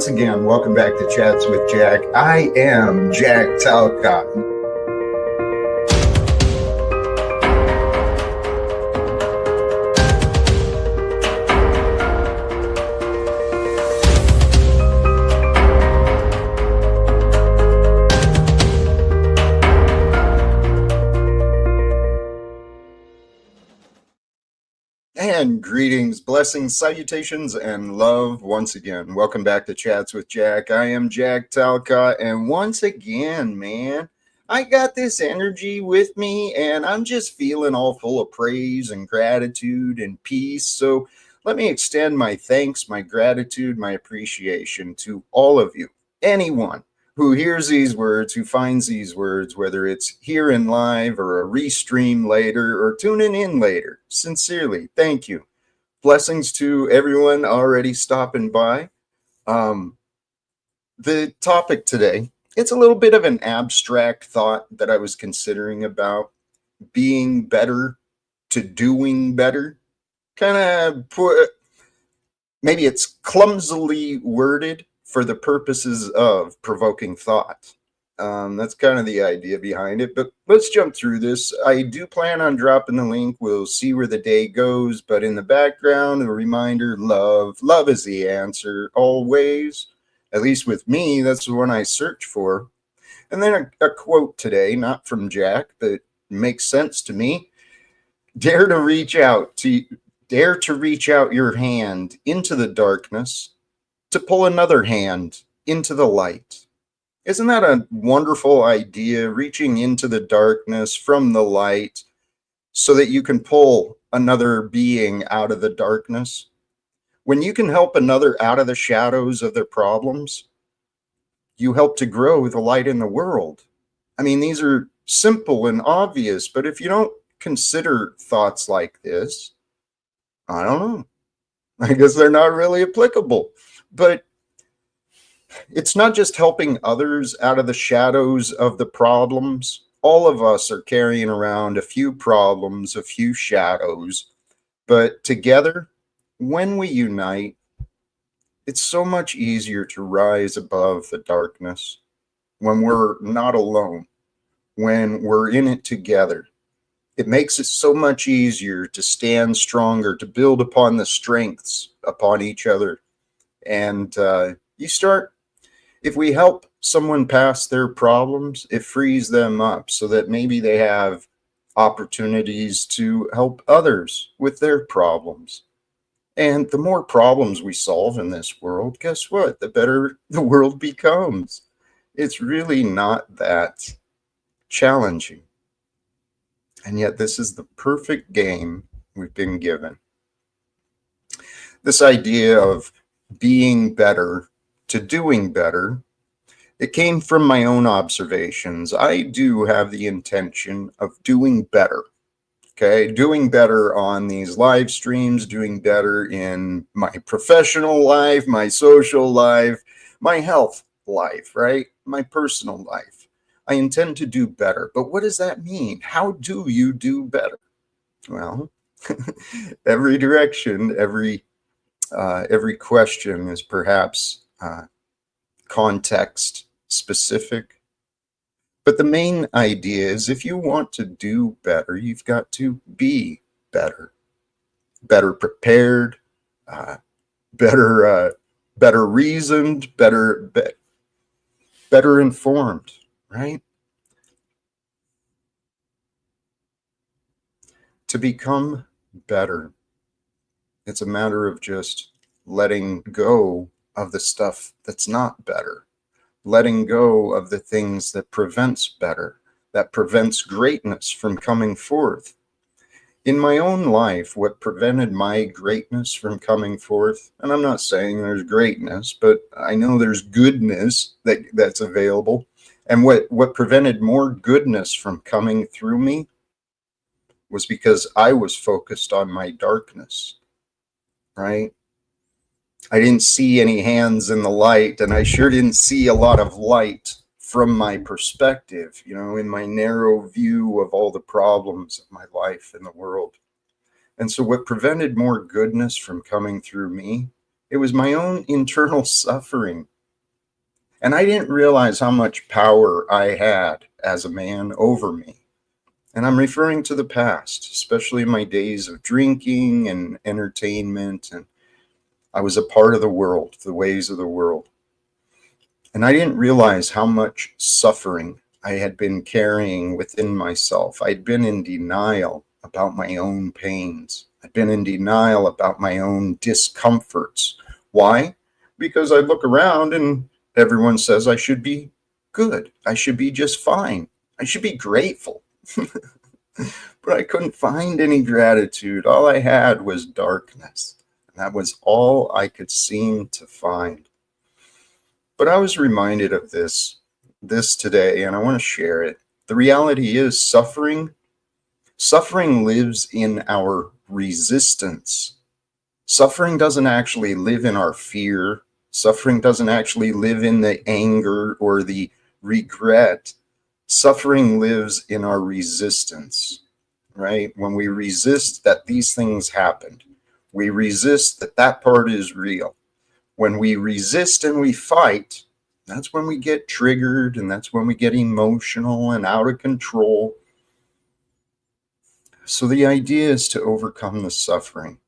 once again, welcome back to Chats with Jack. I am Jack Talcott. And greetings, blessings, salutations, and love once again. Welcome back to Chats with Jack. I am Jack Talcott, and once again, man, I got this energy with me, and I'm just feeling all full of praise and gratitude and peace. So let me extend my thanks, my gratitude, my appreciation to all of you, anyone who hears these words, who finds these words, whether it's here in live or a restream later or tuning in later. Sincerely, thank you. Blessings to everyone already stopping by. The topic today, it's a little bit of an abstract thought that I was considering about being better to doing better. Maybe it's clumsily worded for the purposes of provoking thought. That's kind of the idea behind it, but let's jump through this. I do plan on dropping the link. We'll see where the day goes, but in the background, a reminder, love is the answer always. At least with me, that's the one I search for. And then a quote today, not from Jack, but makes sense to me. Dare to reach out your hand into the darkness to pull another hand into the light. Isn't that a wonderful idea, reaching into the darkness from the light so that you can pull another being out of the darkness? When you can help another out of the shadows of their problems, you help to grow the light in the world. I mean, these are simple and obvious, but if you don't consider thoughts like this, I don't know. I guess they're not really applicable. But it's not just helping others out of the shadows of the problems. All of us are carrying around a few problems, a few shadows. But together, when we unite, it's so much easier to rise above the darkness when we're not alone, when we're in it together. It makes it so much easier to stand stronger, to build upon the strengths upon each other. And if we help someone pass their problems, it frees them up so that maybe they have opportunities to help others with their problems. And the more problems we solve in this world, guess what? The better the world becomes. It's really not that challenging. And yet this is the perfect game we've been given. This idea of being better to doing better, it came from my own observations. I do have the intention of doing better. Okay, doing better on these live streams, doing better in my professional life, my social life, my health life, right? My personal life. I intend to do better. But what does that mean? How do you do better? Well, every direction, every question is perhaps context specific. But the main idea is if you want to do better, you've got to be better. Better prepared, better reasoned, better informed, right? To become better, it's a matter of just letting go of the stuff that's not better, letting go of the things that prevents better, that prevents greatness from coming forth. In my own life, what prevented my greatness from coming forth, and I'm not saying there's greatness, but I know there's goodness that's available. And what prevented more goodness from coming through me was because I was focused on my darkness, right? I didn't see any hands in the light, and I sure didn't see a lot of light from my perspective, in my narrow view of all the problems of my life and the world. And so what prevented more goodness from coming through me, it was my own internal suffering And I didn't realize how much power I had as a man over me. And I'm referring to the past, especially my days of drinking and entertainment. And I was a part of the world, the ways of the world. And I didn't realize how much suffering I had been carrying within myself. I'd been in denial about my own pains. I'd been in denial about my own discomforts. Why? Because I look around and everyone says I should be good. I should be just fine. I should be grateful. But I couldn't find any gratitude. All I had was darkness. And that was all I could seem to find. But I was reminded of this today, and I want to share it. The reality is suffering lives in our resistance. Suffering doesn't actually live in our fear. Suffering doesn't actually live in the anger or the regret. Suffering lives in our resistance, right? When we resist that these things happened, we resist that that part is real. When we resist and we fight, that's when we get triggered, and that's when we get emotional and out of control. So the idea is to overcome the suffering,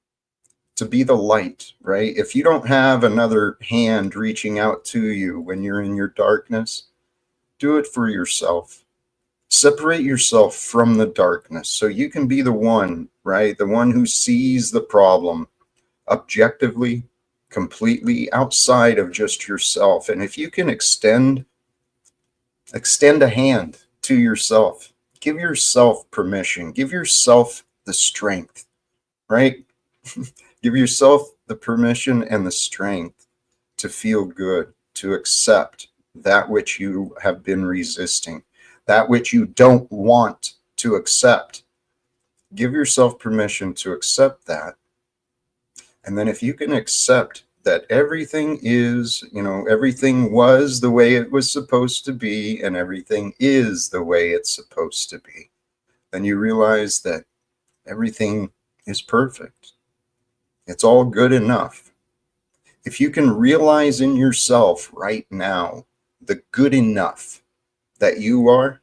to be the light, right? If you don't have another hand reaching out to you when you're in your darkness, do it for yourself. Separate yourself from the darkness so you can be the one, right? The one who sees the problem objectively, completely outside of just yourself. And if you can extend a hand to yourself, give yourself permission, give yourself the strength, right? Give yourself the permission and the strength to feel good, to accept that which you have been resisting, that which you don't want to accept. Give yourself permission to accept that. And then if you can accept that everything is, everything was the way it was supposed to be, and everything is the way it's supposed to be, then you realize that everything is perfect. It's all good enough. If you can realize in yourself right now the good enough that you are,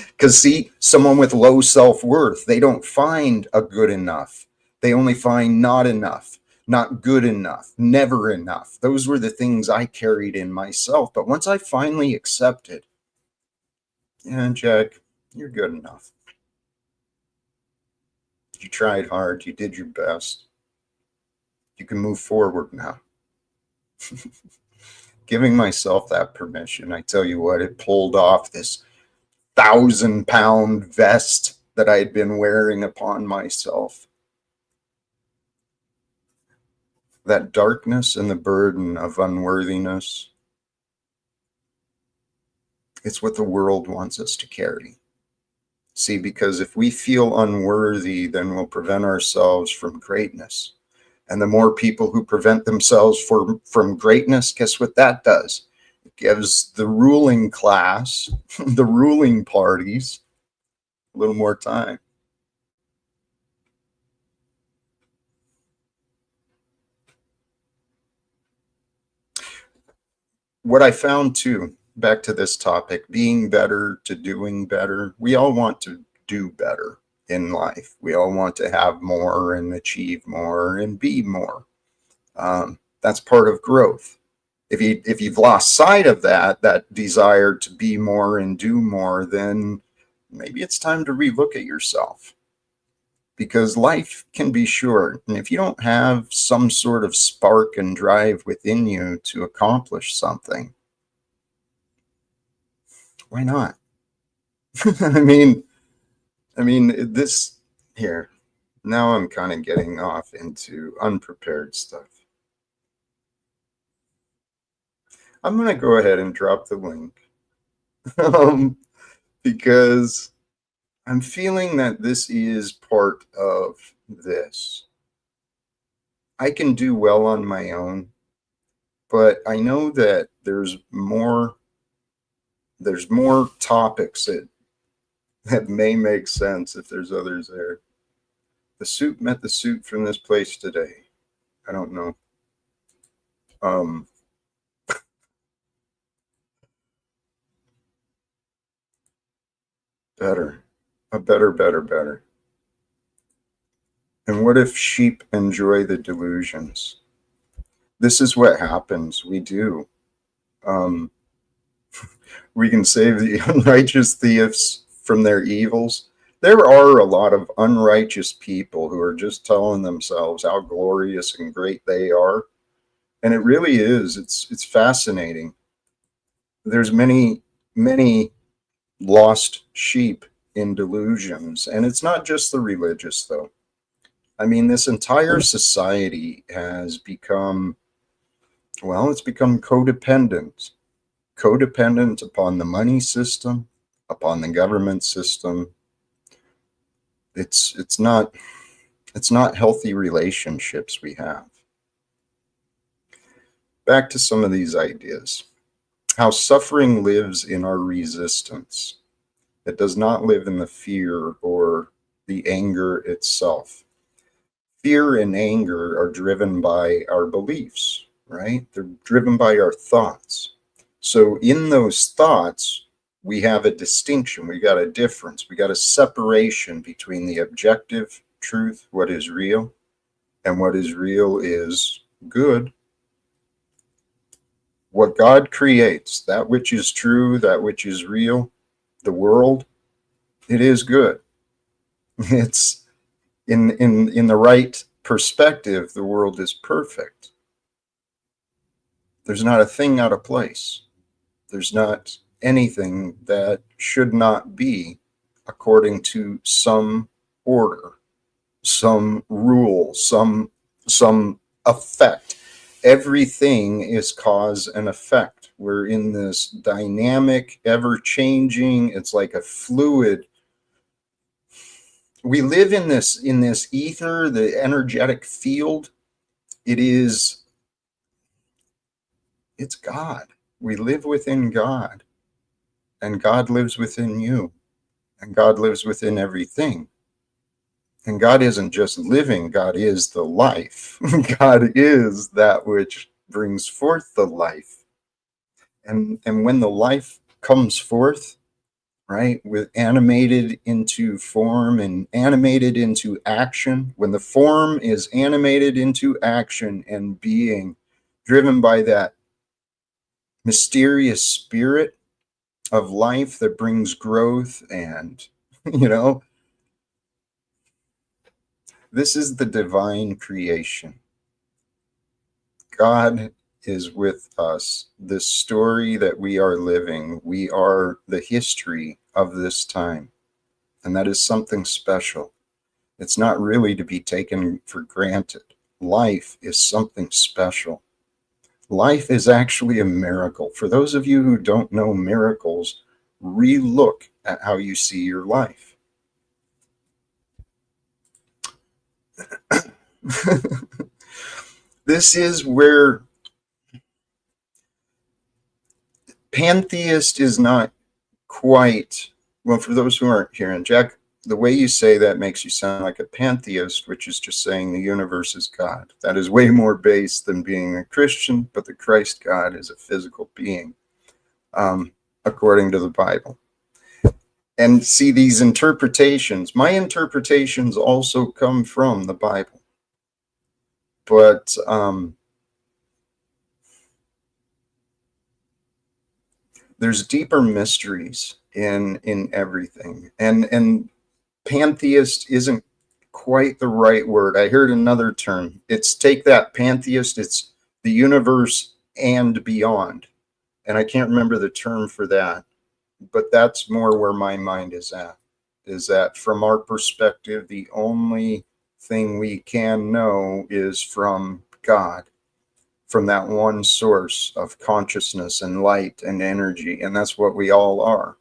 because see, someone with low self-worth, they don't find a good enough. They only find not enough, not good enough, never enough. Those were the things I carried in myself. But once I finally accepted, yeah, Jack, you're good enough. You tried hard. You did your best. You can move forward now. Giving myself that permission, I tell you what, it pulled off this 1,000-pound vest that I had been wearing upon myself. That darkness and the burden of unworthiness, it's what the world wants us to carry. See, because if we feel unworthy, then we'll prevent ourselves from greatness. And the more people who prevent themselves from greatness, guess what that does? It gives the ruling class, the ruling parties, a little more time. What I found too, back to this topic, being better to doing better, we all want to do better in life. We all want to have more and achieve more and be more. That's part of growth. If you've lost sight of that desire to be more and do more, then maybe it's time to relook at yourself, because life can be short. And if you don't have some sort of spark and drive within you to accomplish something, why not? I mean, this here, now I'm kind of getting off into unprepared stuff. I'm going to go ahead and drop the link because I'm feeling that this is part of this. I can do well on my own, but I know that there's more topics that may make sense if there's others there. The suit met the suit from this place today. I don't know. Better. A better, better, better. And what if sheep enjoy the delusions? This is what happens. We do. Um, we can save the unrighteous thieves from their evils. There are a lot of unrighteous people who are just telling themselves how glorious and great they are. And it really is. It's fascinating. There's many lost sheep in delusions. And it's not just the religious, though. I mean, this entire society has become, well, it's become codependent upon the money system, upon the government system. It's not healthy relationships we have. Back to some of these ideas. How suffering lives in our resistance. It does not live in the fear or the anger itself. Fear and anger are driven by our beliefs, right? They're driven by our thoughts. So in those thoughts, we have a distinction, we got a difference, we got a separation between the objective truth, what is real, and what is real is good. What God creates, that which is true, that which is real, the world, it is good. It's in the right perspective, the world is perfect. There's not a thing out of place. There's not anything that should not be according to some order, some rule, some effect. Everything is cause and effect. We're in this dynamic, ever-changing, it's like a fluid. We live in this ether, the energetic field. It's God. We live within God, and God lives within you, and God lives within everything. And God isn't just living, God is the life. God is that which brings forth the life. And when the life comes forth, right, with animated into form and animated into action, when the form is animated into action and being driven by that mysterious spirit of life that brings growth and, you know, this is the divine creation. God is with us. This story that we are living, we are the history of this time. And that is something special. It's not really to be taken for granted. Life is something special. Life is actually a miracle. For those of you who don't know miracles, re-look at how you see your life. This is where pantheist is not quite, well, for those who aren't here, and Jack, the way you say that makes you sound like a pantheist, which is just saying the universe is God. That is way more base than being a Christian, but the Christ God is a physical being, according to the Bible. And see, these interpretations, my interpretations also come from the Bible. But there's deeper mysteries in everything. And pantheist isn't quite the right word. I heard another term. It's take that pantheist, it's the universe and beyond. And I can't remember the term for that, but that's more where my mind is at, is that from our perspective, the only thing we can know is from God, from that one source of consciousness and light and energy. And that's what we all are.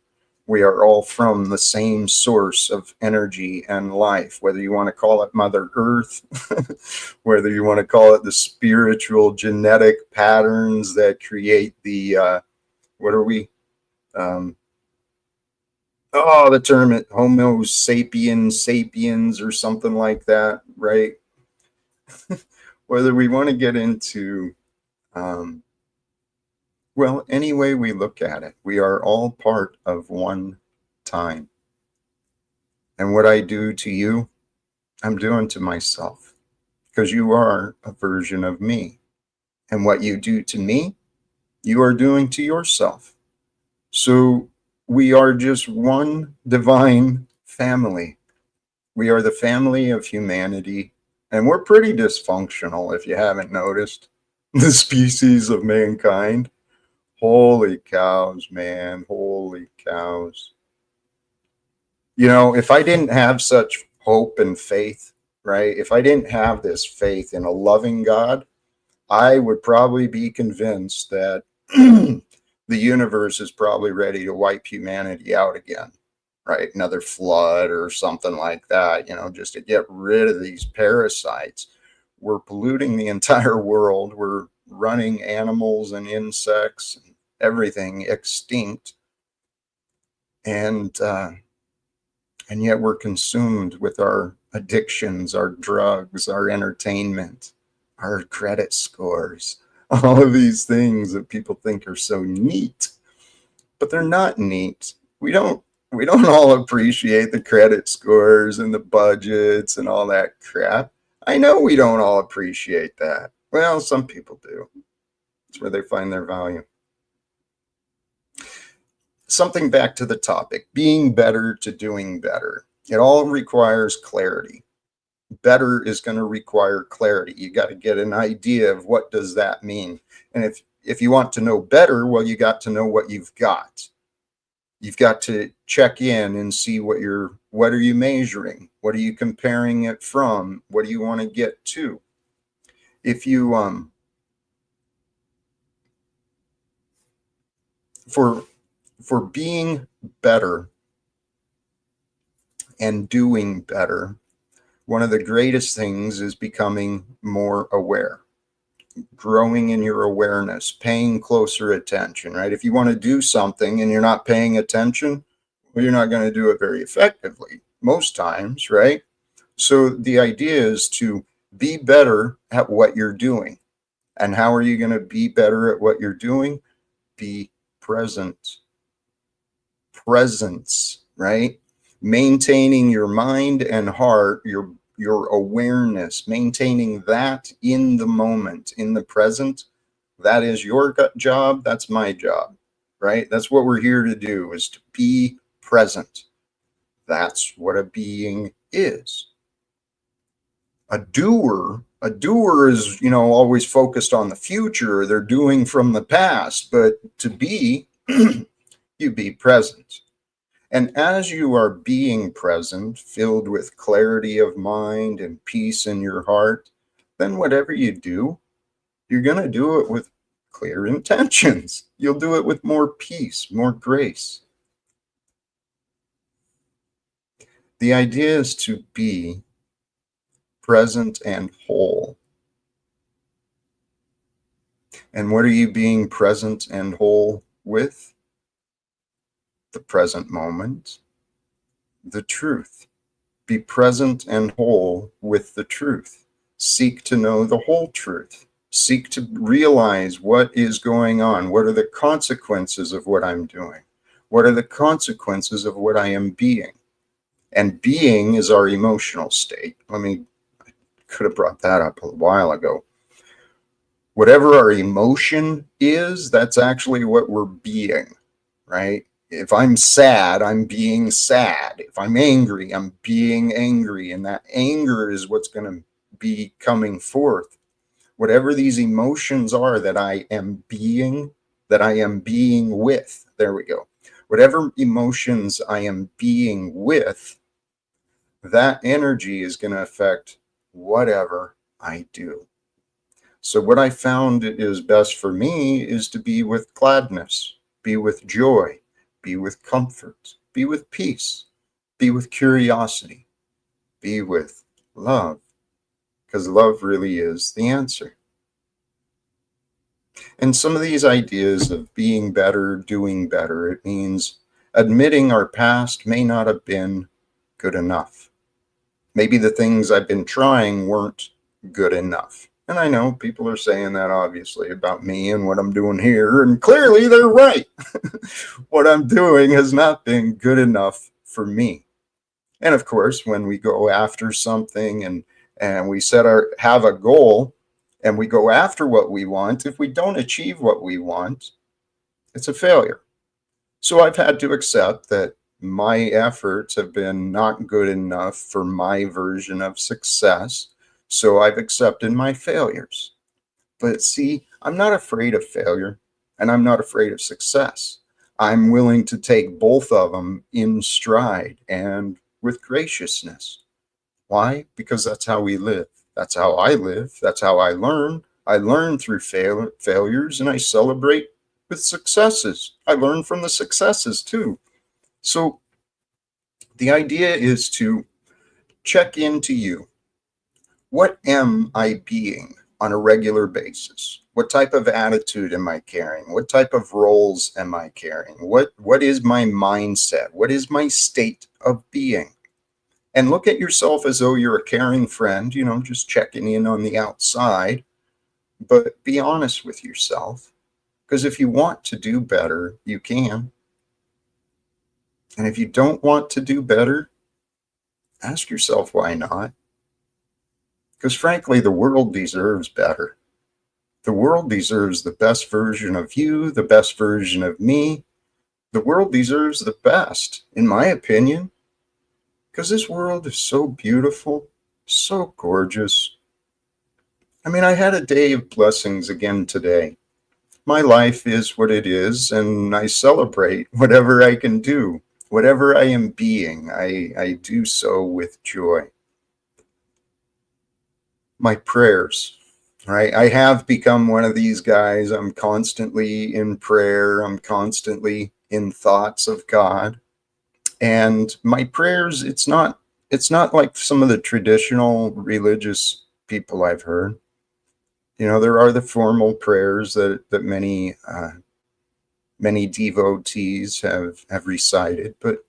We are all from the same source of energy and life, whether you want to call it Mother Earth, whether you want to call it the spiritual genetic patterns that create the, what are we? The term Homo sapiens or something like that, right? Whether we want to get into, well, any way we look at it, we are all part of one time. And what I do to you, I'm doing to myself, because you are a version of me. And what you do to me, you are doing to yourself. So we are just one divine family. We are the family of humanity, and we're pretty dysfunctional if you haven't noticed. The species of mankind. Holy cows, man. Holy cows. You know, if I didn't have such hope and faith, right? If I didn't have this faith in a loving God, I would probably be convinced that the universe is probably ready to wipe humanity out again, right? Another flood or something like that, you know, just to get rid of these parasites. We're polluting the entire world. We're running animals and insects and everything extinct. And yet we're consumed with our addictions, our drugs, our entertainment, our credit scores, all of these things that people think are so neat, but they're not neat. We don't all appreciate the credit scores and the budgets and all that crap. I know we don't all appreciate that. Well, some people do. It's where they find their value. Something back to the topic, being better to doing better. It all requires clarity. Better is going to require clarity. You got to get an idea of what does that mean. And if you want to know better, well, you got to know what you've got. You've got to check in and see what are you measuring? What are you comparing it from? What do you want to get to? If you for being better and doing better, one of the greatest things is becoming more aware, growing in your awareness, paying closer attention, right? If you want to do something and you're not paying attention, well, you're not going to do it very effectively most times, right? So the idea is to be better at what you're doing. And how are you going to be better at what you're doing? Be present. Presence, right? Maintaining your mind and heart, your awareness, maintaining that in the moment, in the present. That is your job. That's my job, right? That's what we're here to do, is to be present. That's what a being is. A doer is, always focused on the future. They're doing from the past, but to be, you be present. And as you are being present, filled with clarity of mind and peace in your heart, then whatever you do, you're going to do it with clear intentions. You'll do it with more peace, more grace. The idea is to be present and whole. And what are you being present and whole with? The present moment, the truth. Be present and whole with the truth. Seek to know the whole truth. Seek to realize what is going on. What are the consequences of what I'm doing? What are the consequences of what I am being? And being is our emotional state. I could have brought that up a while ago. Whatever our emotion is, that's actually what we're being, right? If I'm sad, I'm being sad. If I'm angry, I'm being angry. And that anger is what's going to be coming forth. Whatever these emotions are that I am being with, there we go. Whatever emotions I am being with, that energy is going to affect whatever I do. So what I found is best for me is to be with gladness, be with joy, be with comfort, be with peace, be with curiosity, be with love, because love really is the answer. And some of these ideas of being better, doing better, it means admitting our past may not have been good enough. Maybe the things I've been trying weren't good enough. And I know people are saying that obviously about me and what I'm doing here, and clearly they're right. What I'm doing has not been good enough for me. And of course, when we go after something and we have a goal and we go after what we want, if we don't achieve what we want, it's a failure. So I've had to accept that my efforts have been not good enough for my version of success. So I've accepted my failures. But see, I'm not afraid of failure and I'm not afraid of success. I'm willing to take both of them in stride and with graciousness. Why? Because that's how we live. That's how I live. That's how I learn. I learn through failures and I celebrate with successes. I learn from the successes too. So the idea is to check into you. What am I being on a regular basis? What type of attitude am I carrying? What type of roles am I carrying? What is my mindset? What is my state of being? And look at yourself as though you're a caring friend, just checking in on the outside, but be honest with yourself. Because if you want to do better, you can. And if you don't want to do better, ask yourself why not. Because frankly, the world deserves better. The world deserves the best version of you, the best version of me. The world deserves the best, in my opinion. Because this world is so beautiful, so gorgeous. I mean, I had a day of blessings again today. My life is what it is, and I celebrate whatever I can do. Whatever I am being, I do so with joy. My prayers, right? I have become one of these guys. I'm constantly in prayer. I'm constantly in thoughts of God. And my prayers, it's not like some of the traditional religious people I've heard. There are the formal prayers that many devotees have recited, but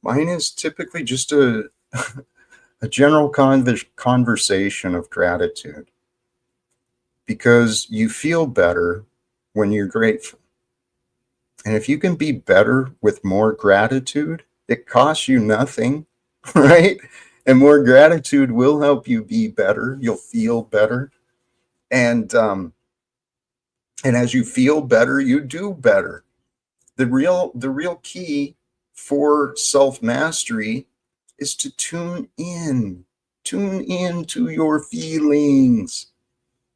mine is typically just a a general conversation of gratitude, because you feel better when you're grateful. And if you can be better with more gratitude, it costs you nothing, right? And more gratitude will help you be better. You'll feel better. And as you feel better, you do better. The real key for self-mastery is to tune in to your feelings.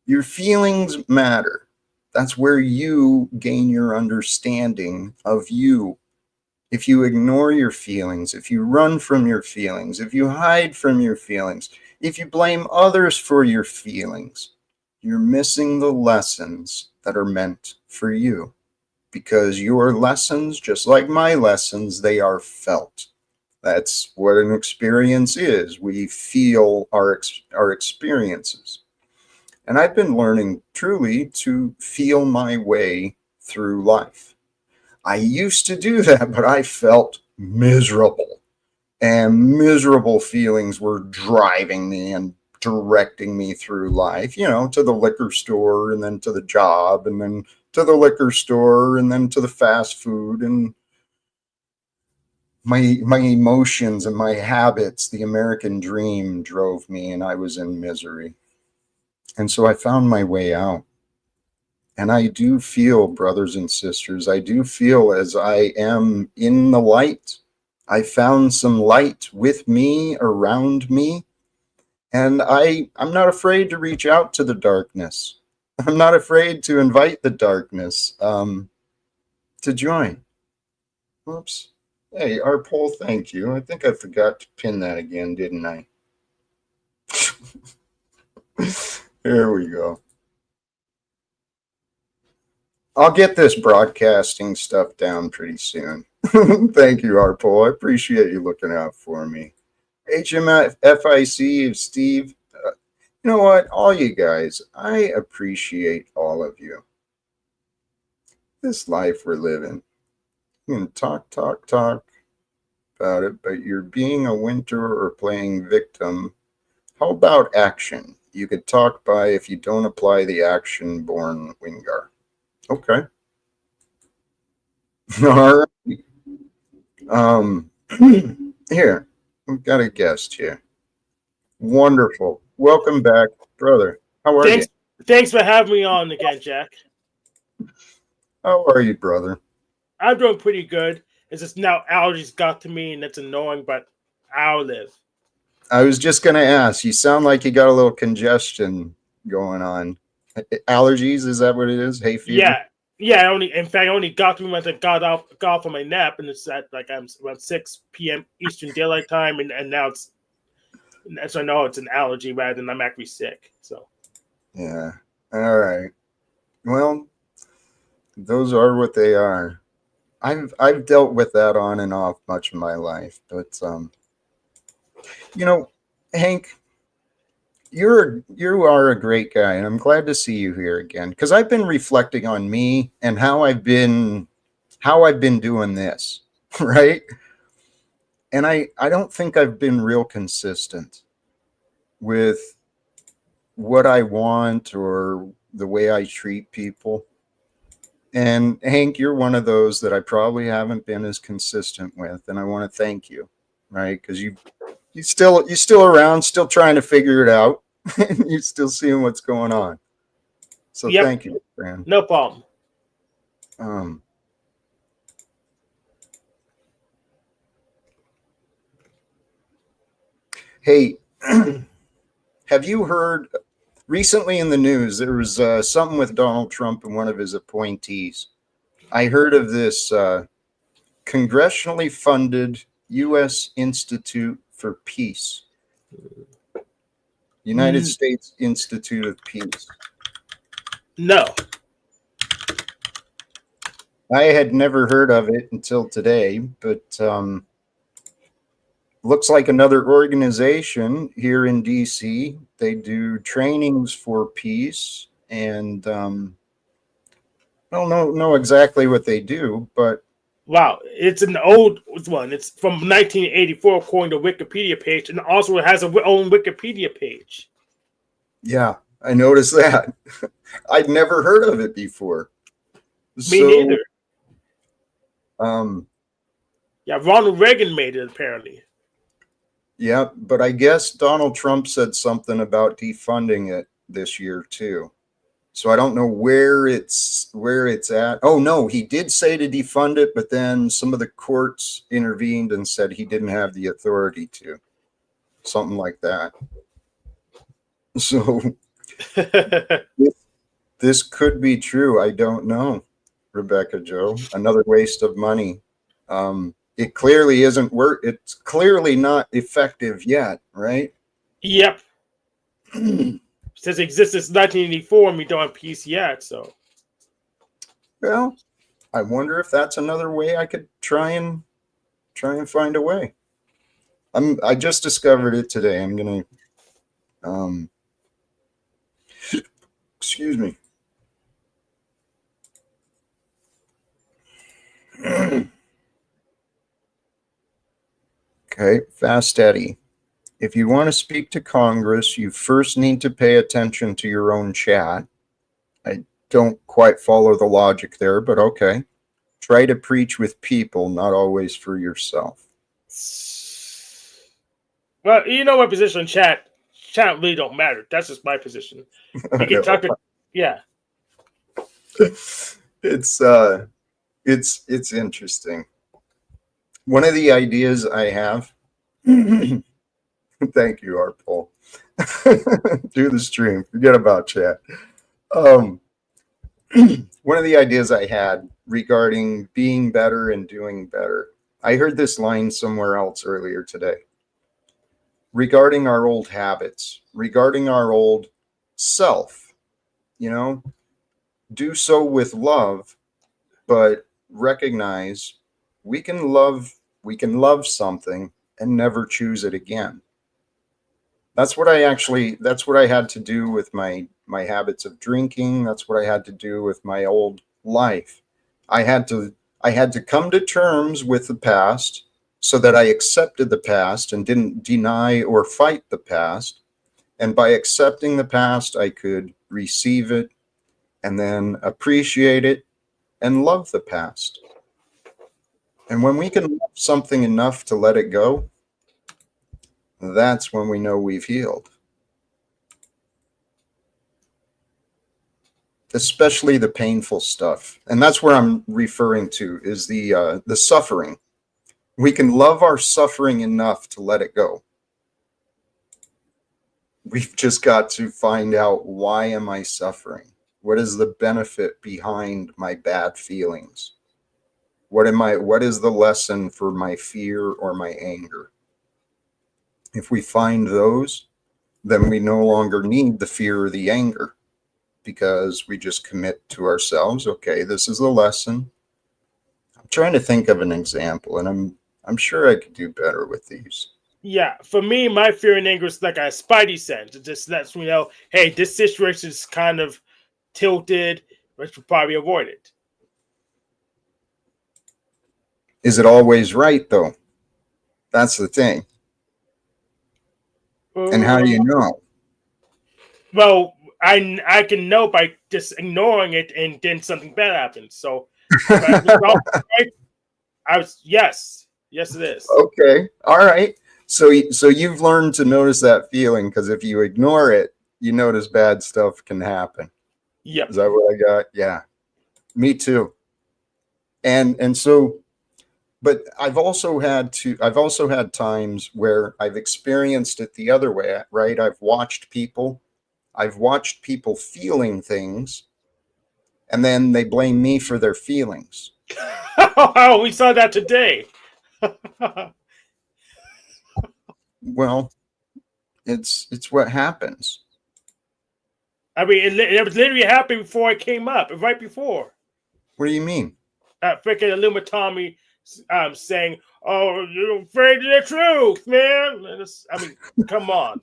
Your feelings matter. That's where you gain your understanding of you. If you ignore your feelings, if you run from your feelings, if you hide from your feelings, if you blame others for your feelings, you're missing the lessons that are meant for you. Because your lessons, just like my lessons, they are felt. That's what an experience is. We feel our experiences. And I've been learning truly to feel my way through life. I used to do that, but I felt miserable. And miserable feelings were driving me and directing me through life, to the liquor store and then to the job and then to the liquor store and then to the fast food. And my emotions and my habits, the American dream drove me, and I was in misery. And so I found my way out. And I do feel, brothers and sisters, I do feel as I am in the light. I found some light with me, around me, and I'm not afraid to reach out to the darkness. I'm not afraid to invite the darkness to join. Oops. Hey, our poll, thank you. I think I forgot to pin that again, didn't I? There we go. I'll get this broadcasting stuff down pretty soon. Thank you, Arpol. I appreciate you looking out for me. HMFIC, Steve. You know what? All you guys, I appreciate all of you. This life we're living. You can talk about it, but you're being a winter or playing victim. How about action? You could talk by if you don't apply the action born Wingar. Okay. All right. Here, we've got a guest here. Wonderful. Welcome back, brother. How are you? Thanks, thanks for having me on again, Jack. How are you, brother? I'm doing pretty good. It's just now allergies got to me, and it's annoying, but I'll live. I was just going to ask. You sound like you got a little congestion going on. Allergies? Is that what it is? Hay fever? Yeah, yeah. In fact, I only got to me once I got off from my nap, and it's at like I'm around 6 p.m. Eastern Daylight Time, and now so I know it's an allergy rather than I'm actually sick. So Yeah. All right. Well, those are what they are. I've dealt with that on and off much of my life, but you know, Hank, you are a great guy, and I'm glad to see you here again because I've been reflecting on me and how I've been doing this, right? And I don't think I've been real consistent with what I want or the way I treat people. And Hank, you're one of those that I probably haven't been as consistent with, and I want to thank you, right? Because you still around, still trying to figure it out, and you're still seeing what's going on. So yep, thank you, Fran. no problem. Um, hey, have you heard recently in the news? There was something with Donald Trump and one of his appointees. I heard of this congressionally funded U.S. Institute for Peace, United N- States Institute of Peace. no, I had never heard of it until today, but looks like another organization here in DC. They do trainings for peace, and I don't know exactly what they do, but wow, it's an old one. It's from 1984, according to Wikipedia page, and also it has a own Wikipedia page. yeah, I noticed that. I'd never heard of it before. Me So, neither. um, Yeah, Ronald Reagan made it apparently. yeah, but I guess Donald Trump said something about defunding it this year too. So I don't know where it's at. Oh no, he did say to defund it, but then some of the courts intervened and said he didn't have the authority to. Something like that. So this could be true. I don't know, Rebecca Joe. Another waste of money. It clearly isn't work. It's clearly not effective yet, right? Yep, since it exists since 1984, and we don't have peace yet. So Well, I wonder if that's another way I could try and find a way. I just discovered it today. I'm gonna excuse me. Okay, Fast Eddie. If you want to speak to Congress, you first need to pay attention to your own chat. I don't quite follow the logic there, but okay. Try to preach with people, not always for yourself. well, you know my position on chat. Chat really don't matter. That's just my position. I You can know. talk to, yeah. It's it's interesting. One of the ideas I have. Thank you, Art Paul. Do the stream. Forget about chat. Um, one of the ideas I had regarding being better and doing better. I heard this line somewhere else earlier today regarding our old habits, regarding our old self. You know, do so with love, but recognize we can love we can love something and never choose it again. That's what I had to do with my habits of drinking. That's what I had to do with my old life. I had to come to terms with the past so that I accepted the past and didn't deny or fight the past. And by accepting the past, I could receive it and then appreciate it and love the past. And when we can love something enough to let it go, that's when we know we've healed. Especially the painful stuff. And that's where I'm referring to is the suffering. We can love our suffering enough to let it go. We've just got to find out, why am I suffering? What is the benefit behind my bad feelings? What is the lesson for my fear or my anger? If we find those, then we no longer need the fear or the anger, because we just commit to ourselves, okay, this is the lesson. I'm trying to think of an example, and I'm sure I could do better with these. Yeah, for me, my fear and anger is like a spidey sense. It just lets me know, hey, this situation is kind of tilted, but should probably avoid it. Is it always right though? That's the thing. And how do Uh, you know? well, I can know by just ignoring it, and then something bad happens. So if I resolve it right, I was yes, it is. Okay, all right. So you've learned to notice that feeling, because if you ignore it, you notice bad stuff can happen. Is Yep. that what I got? Yeah, me too. And so, but I've also had times where I've experienced it the other way, right? I've watched people feeling things, and then they blame me for their feelings. Oh, we saw that today. Well, it's what happens. I mean, it was literally happening before it came up, right before. What do you mean? Freaking Illuminati saying, "Oh, you're afraid of the truth, man." I mean, come on.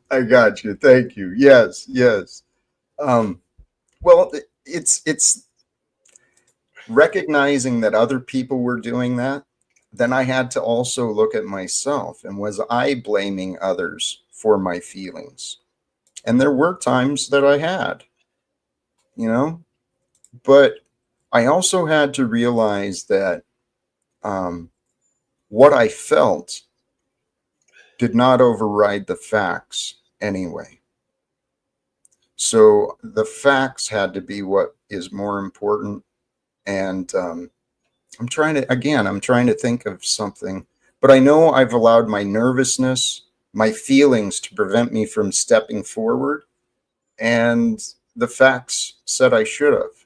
I got you. Thank you. Yes, yes. Um, well, it's recognizing that other people were doing that. Then I had to also look at myself, and was I blaming others for my feelings? And there were times that I had, you know, but I also had to realize that um, what I felt did not override the facts anyway. So the facts had to be what is more important. And I'm trying to think of something, but I know I've allowed my nervousness, my feelings to prevent me from stepping forward. And the facts said I should have.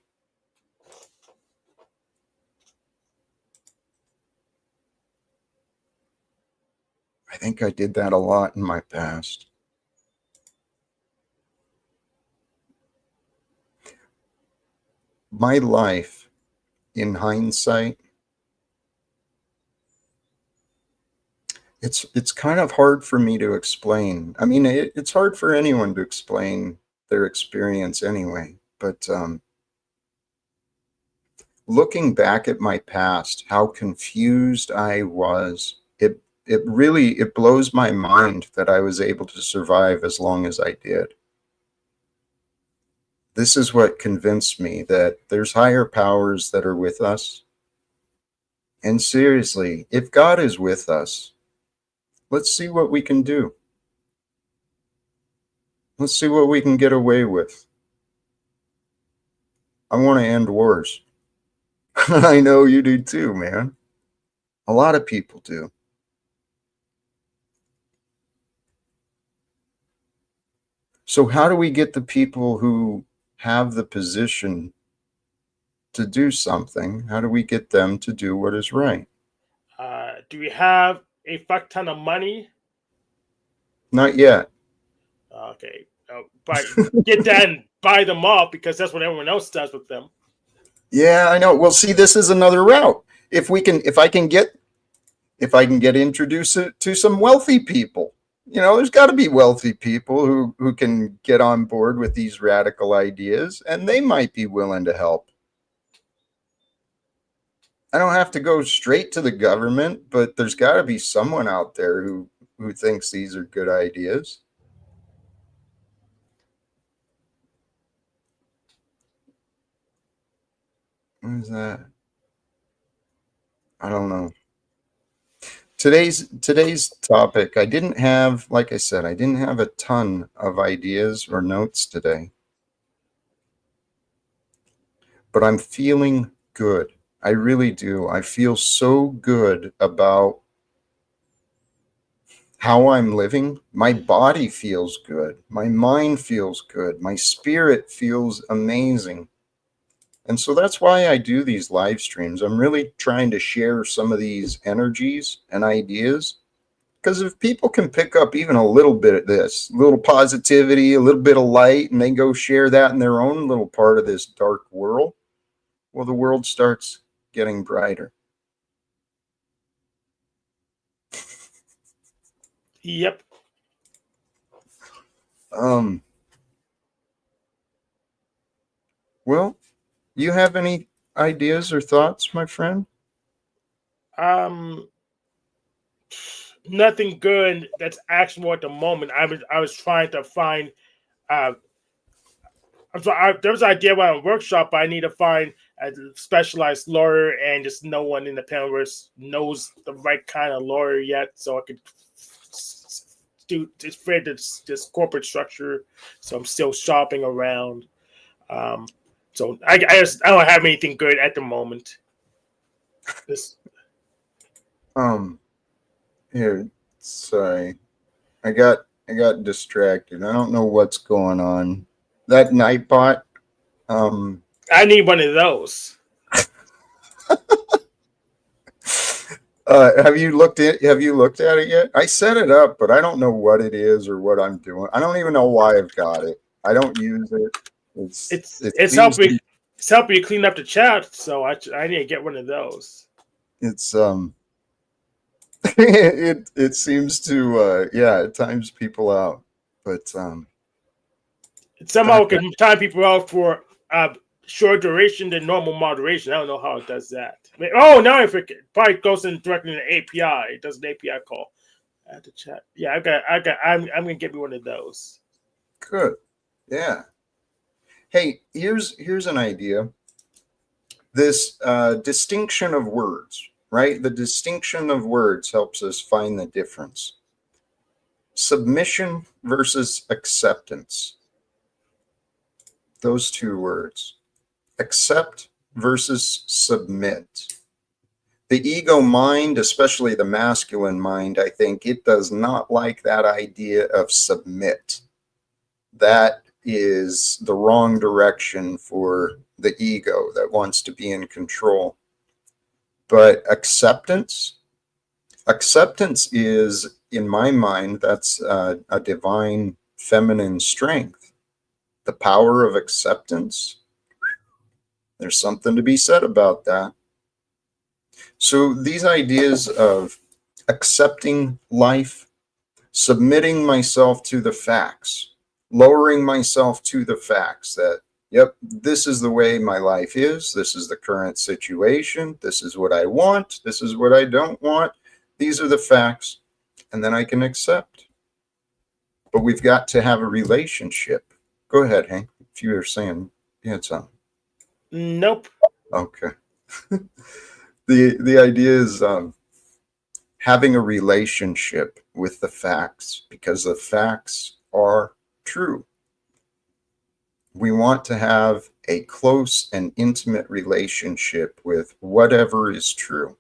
I think I did that a lot in my past. My life, in hindsight, it's kind of hard for me to explain. I mean, it's hard for anyone to explain their experience anyway. But looking back at my past, how confused I was, it really it blows my mind that I was able to survive as long as I did. This is what convinced me that there's higher powers that are with us. And seriously, if God is with us, let's see what we can do. Let's see what we can get away with. I want to end wars. I know you do too, man. A lot of people do. So, how do we get the people who have the position to do something? How do we get them to do what is right? Do we have a fuck ton of money? Not yet. Okay, but get that and buy them off, because that's what everyone else does with them. Yeah, I know. Well, see, this is another route. If I can get introduced to some wealthy people, there's got to be wealthy people who can get on board with these radical ideas, and they might be willing to help. I don't have to go straight to the government, but there's got to be someone out there who thinks these are good ideas. What is that? I don't know. Today's topic, I didn't have, like I said, I didn't have a ton of ideas or notes today, but I'm feeling good. I really do. I feel so good about how I'm living. My body feels good. My mind feels good. My spirit feels amazing. And so that's why I do these live streams. I'm really trying to share some of these energies and ideas. Because if people can pick up even a little bit of this, a little positivity, a little bit of light, and they go share that in their own little part of this dark world, well, the world starts getting brighter. Yep. Well, you have any ideas or thoughts, my friend? Nothing good that's actionable at the moment. I was trying to find. Uh, there was an idea about a workshop, but I need to find a specialized lawyer, and just no one in the panel knows the right kind of lawyer yet, so I could do just fit this corporate structure. So I'm still shopping around. So I don't have anything good at the moment. This Here, sorry. I got distracted. I don't know what's going on. That Nightbot, I need one of those. have you looked at it yet? I set it up, but I don't know what it is or what I'm doing. I don't even know why I've got it. I don't use it. It's helping you clean up the chat, so I need to get one of those. It's it seems to it times people out, but It somehow can time people out for short duration than normal moderation. I don't know how it does that. Oh, now I forget. Probably goes in directly to the API. It does an API call. I have to chat. Yeah, I'm gonna get me one of those. good. Yeah. Hey, here's an idea. This distinction of words, right? The distinction of words helps us find the difference. Submission versus acceptance. Those two words. Accept versus submit. The ego mind, especially the masculine mind, I think it does not like that idea of submit. That is the wrong direction for the ego that wants to be in control. But acceptance is, in my mind, that's a divine feminine strength. The power of acceptance. There's something to be said about that. So these ideas of accepting life, submitting myself to the facts, lowering myself to the facts that, yep, this is the way my life is. This is the current situation. This is what I want. This is what I don't want. These are the facts. And then I can accept. But we've got to have a relationship. Go ahead, Hank. If you were saying you had something. Nope. Okay. The idea is having a relationship with the facts, because the facts are true. We want to have a close and intimate relationship with whatever is true.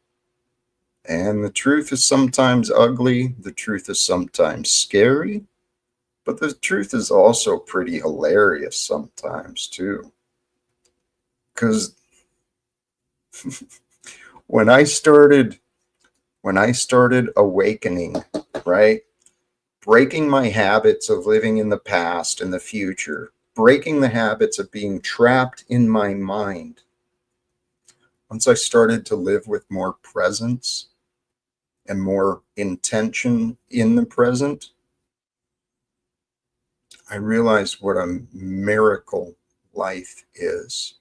And the truth is sometimes ugly. The truth is sometimes scary. But the truth is also pretty hilarious sometimes too. Because when I started awakening, right? Breaking my habits of living in the past and the future, breaking the habits of being trapped in my mind. Once I started to live with more presence and more intention in the present, I realized what a miracle life is.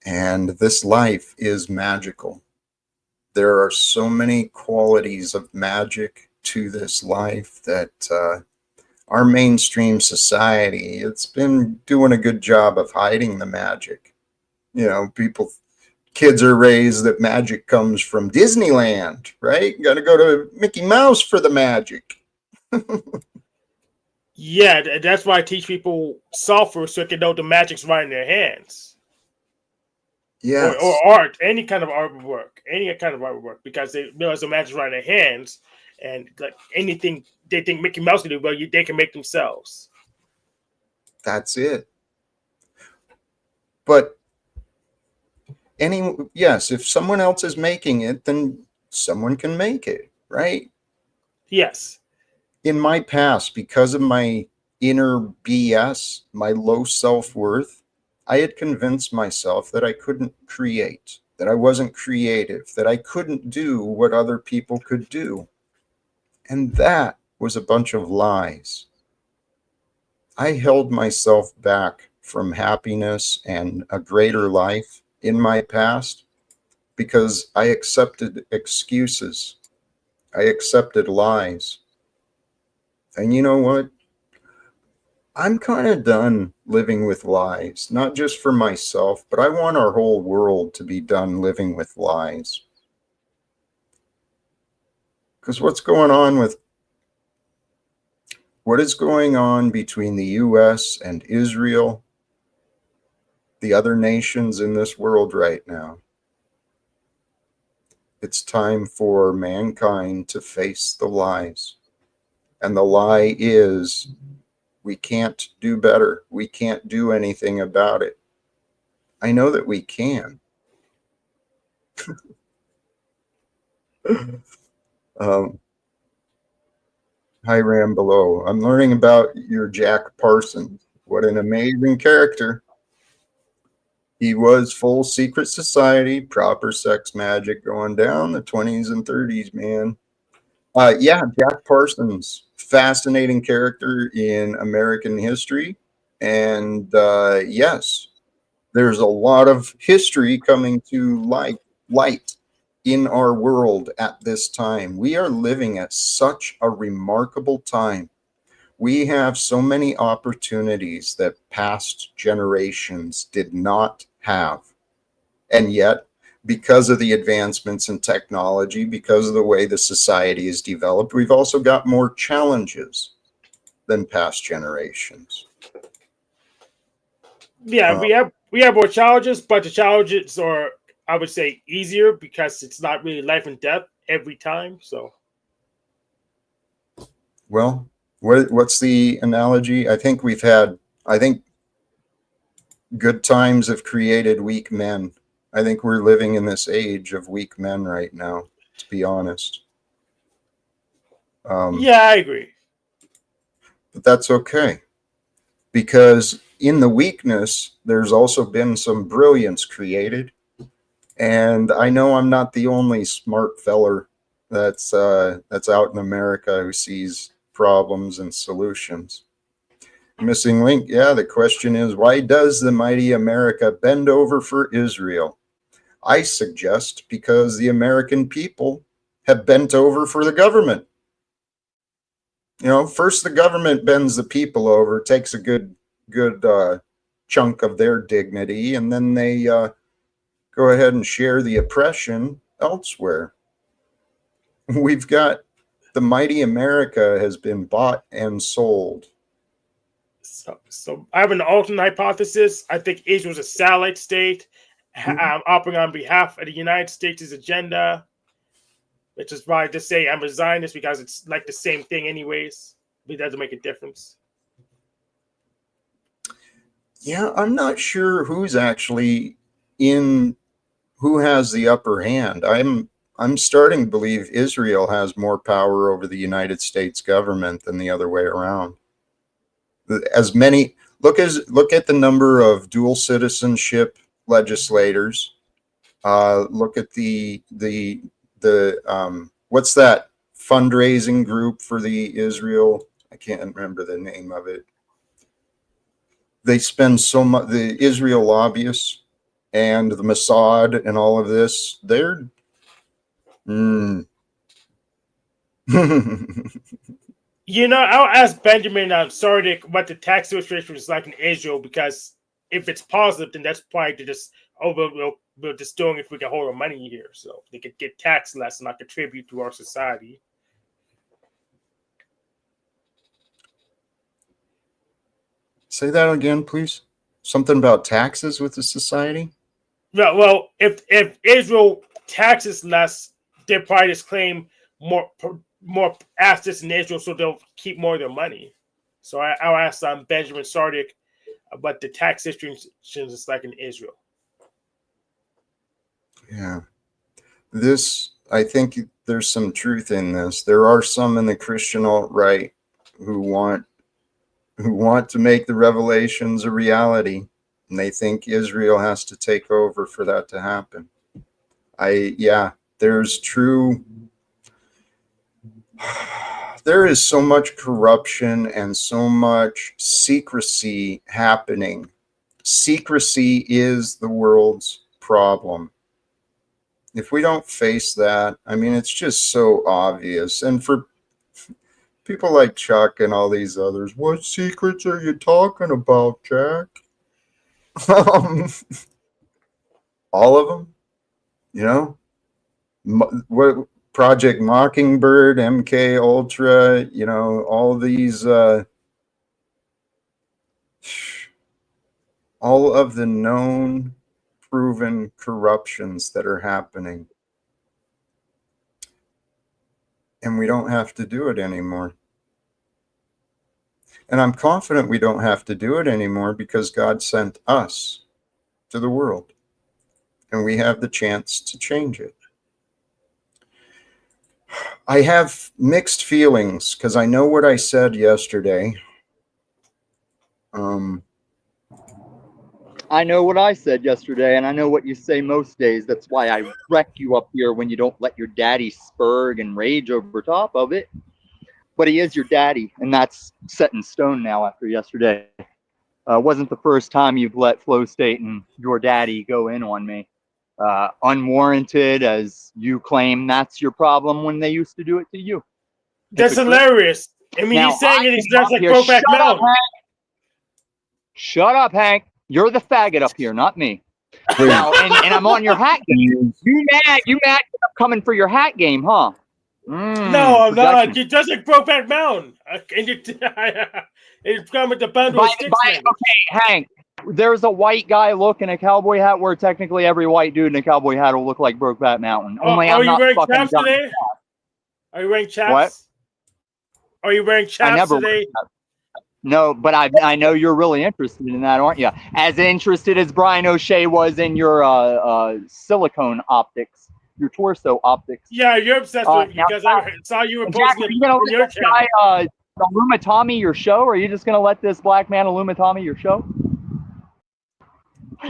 And this life is magical. There are so many qualities of magic to this life that our mainstream society, it's been doing a good job of hiding the magic. You know, people kids are raised that magic comes from Disneyland, right? Got to go to Mickey Mouse for the magic. Yeah, that's why I teach people software so they can know the magic's right in their hands. Yes. Or art, any kind of artwork, because they realize the magic's right in their hands, and like anything they think Mickey Mouse can do, well, they can make themselves. That's it. But yes, if someone else is making it, then someone can make it, right? Yes. In my past, because of my inner BS, my low self-worth, I had convinced myself that I couldn't create, that I wasn't creative, that I couldn't do what other people could do. And that was a bunch of lies. I held myself back from happiness and a greater life in my past because I accepted excuses. I accepted lies. And you know what? I'm kind of done living with lies, not just for myself, but I want our whole world to be done living with lies. Because what is going on between the US and Israel, the other nations in this world right now? It's time for mankind to face the lies. And the lie is we can't do better. We can't do anything about it. I know that we can. Hi, Ram below. I'm learning about your Jack Parsons. What an amazing character. He was full secret society, proper sex magic going down the 20s and 30s, man. Yeah, Jack Parsons, fascinating character in American history. And yes, there's a lot of history coming to light in our world at this time. We are living at such a remarkable time. We have so many opportunities that past generations did not have. And yet, because of the advancements in technology, because of the way the society is developed, we've also got more challenges than past generations. Yeah, we have more challenges, but the challenges are, I would say, easier because it's not really life and death every time. So, well, what's the analogy? I think good times have created weak men. I think we're living in this age of weak men right now, to be honest. Yeah, I agree. But that's okay, because in the weakness, there's also been some brilliance created. And I know I'm not the only smart feller that's out in America who sees problems and solutions. Missing link. Yeah, the question is, why does the mighty America bend over for Israel? I suggest because the American people have bent over for the government. You know, first the government bends the people over, takes a good chunk of their dignity, and then they go ahead and share the oppression elsewhere. We've got the mighty America has been bought and sold. So I have an alternate hypothesis. I think Israel's a satellite state operating on behalf of the United States' agenda, which is why I just say I'm a Zionist because it's like the same thing anyways. But it doesn't make a difference. Yeah, I'm not sure who's actually who has the upper hand. I'm starting to believe Israel has more power over the United States government than the other way around. As many look at the number of dual citizenship legislators. Look at the what's that fundraising group for the Israel? I can't remember the name of it. They spend so much. The Israel lobbyists and the Mossad and all of this. They're You know, I'll ask Benjamin. I'm sorry what the tax situation is like in Israel, because if it's positive, then that's probably just oh, we're just doing it if we can hold our money here, so they could get taxed less and not contribute to our society. Say that again, please. Something about taxes with the society? Well, if Israel taxes less, they'll probably just claim more assets in Israel, so they'll keep more of their money. So I'll ask Benjamin Sardik about the tax restrictions is like in Israel. Yeah. I think there's some truth in this. There are some in the Christian alt-right who want to make the revelations a reality, and they think Israel has to take over for that to happen. There is so much corruption and so much secrecy happening. Secrecy is the world's problem. If we don't face that, I mean, it's just so obvious. And for people like Chuck and all these others, what secrets are you talking about, Jack? All of them, you know, what Project Mockingbird, MK Ultra, you know, all these, all of the known, proven corruptions that are happening. And we don't have to do it anymore. And I'm confident we don't have to do it anymore because God sent us to the world. And we have the chance to change it. I have mixed feelings because I know what I said yesterday. I know what I said yesterday, and I know what you say most days. That's why I wreck you up here when you don't let your daddy spurg and rage over top of it. But he is your daddy, and that's set in stone now after yesterday. Wasn't the first time you've let Flow State and your daddy go in on me. Unwarranted, as you claim that's your problem when they used to do it to you. That's hilarious. I mean, he's saying it, he's just like Brokeback Mountain. Shut up, Hank. You're the faggot up here, not me. Now, and I'm on your hat game. You mad? You mad? I'm coming for your hat game, huh? No, I'm not. You're just like Brokeback Mountain. And it's coming with the bundle of sticks. Okay, Hank. There's a white guy look in a cowboy hat where technically every white dude in a cowboy hat will look like Brokeback Mountain. Only I'm not fucking chaps today? Are you wearing chaps? What? Are you wearing chaps today? No, but I know you're really interested in that, aren't you? As interested as Brian O'Shea was in your silicone optics, your torso optics. Yeah, you're obsessed with it because I saw you were posting it on your channel. Illuma Tommy your show? Or are you just going to let this black man Illuma Tommy your show?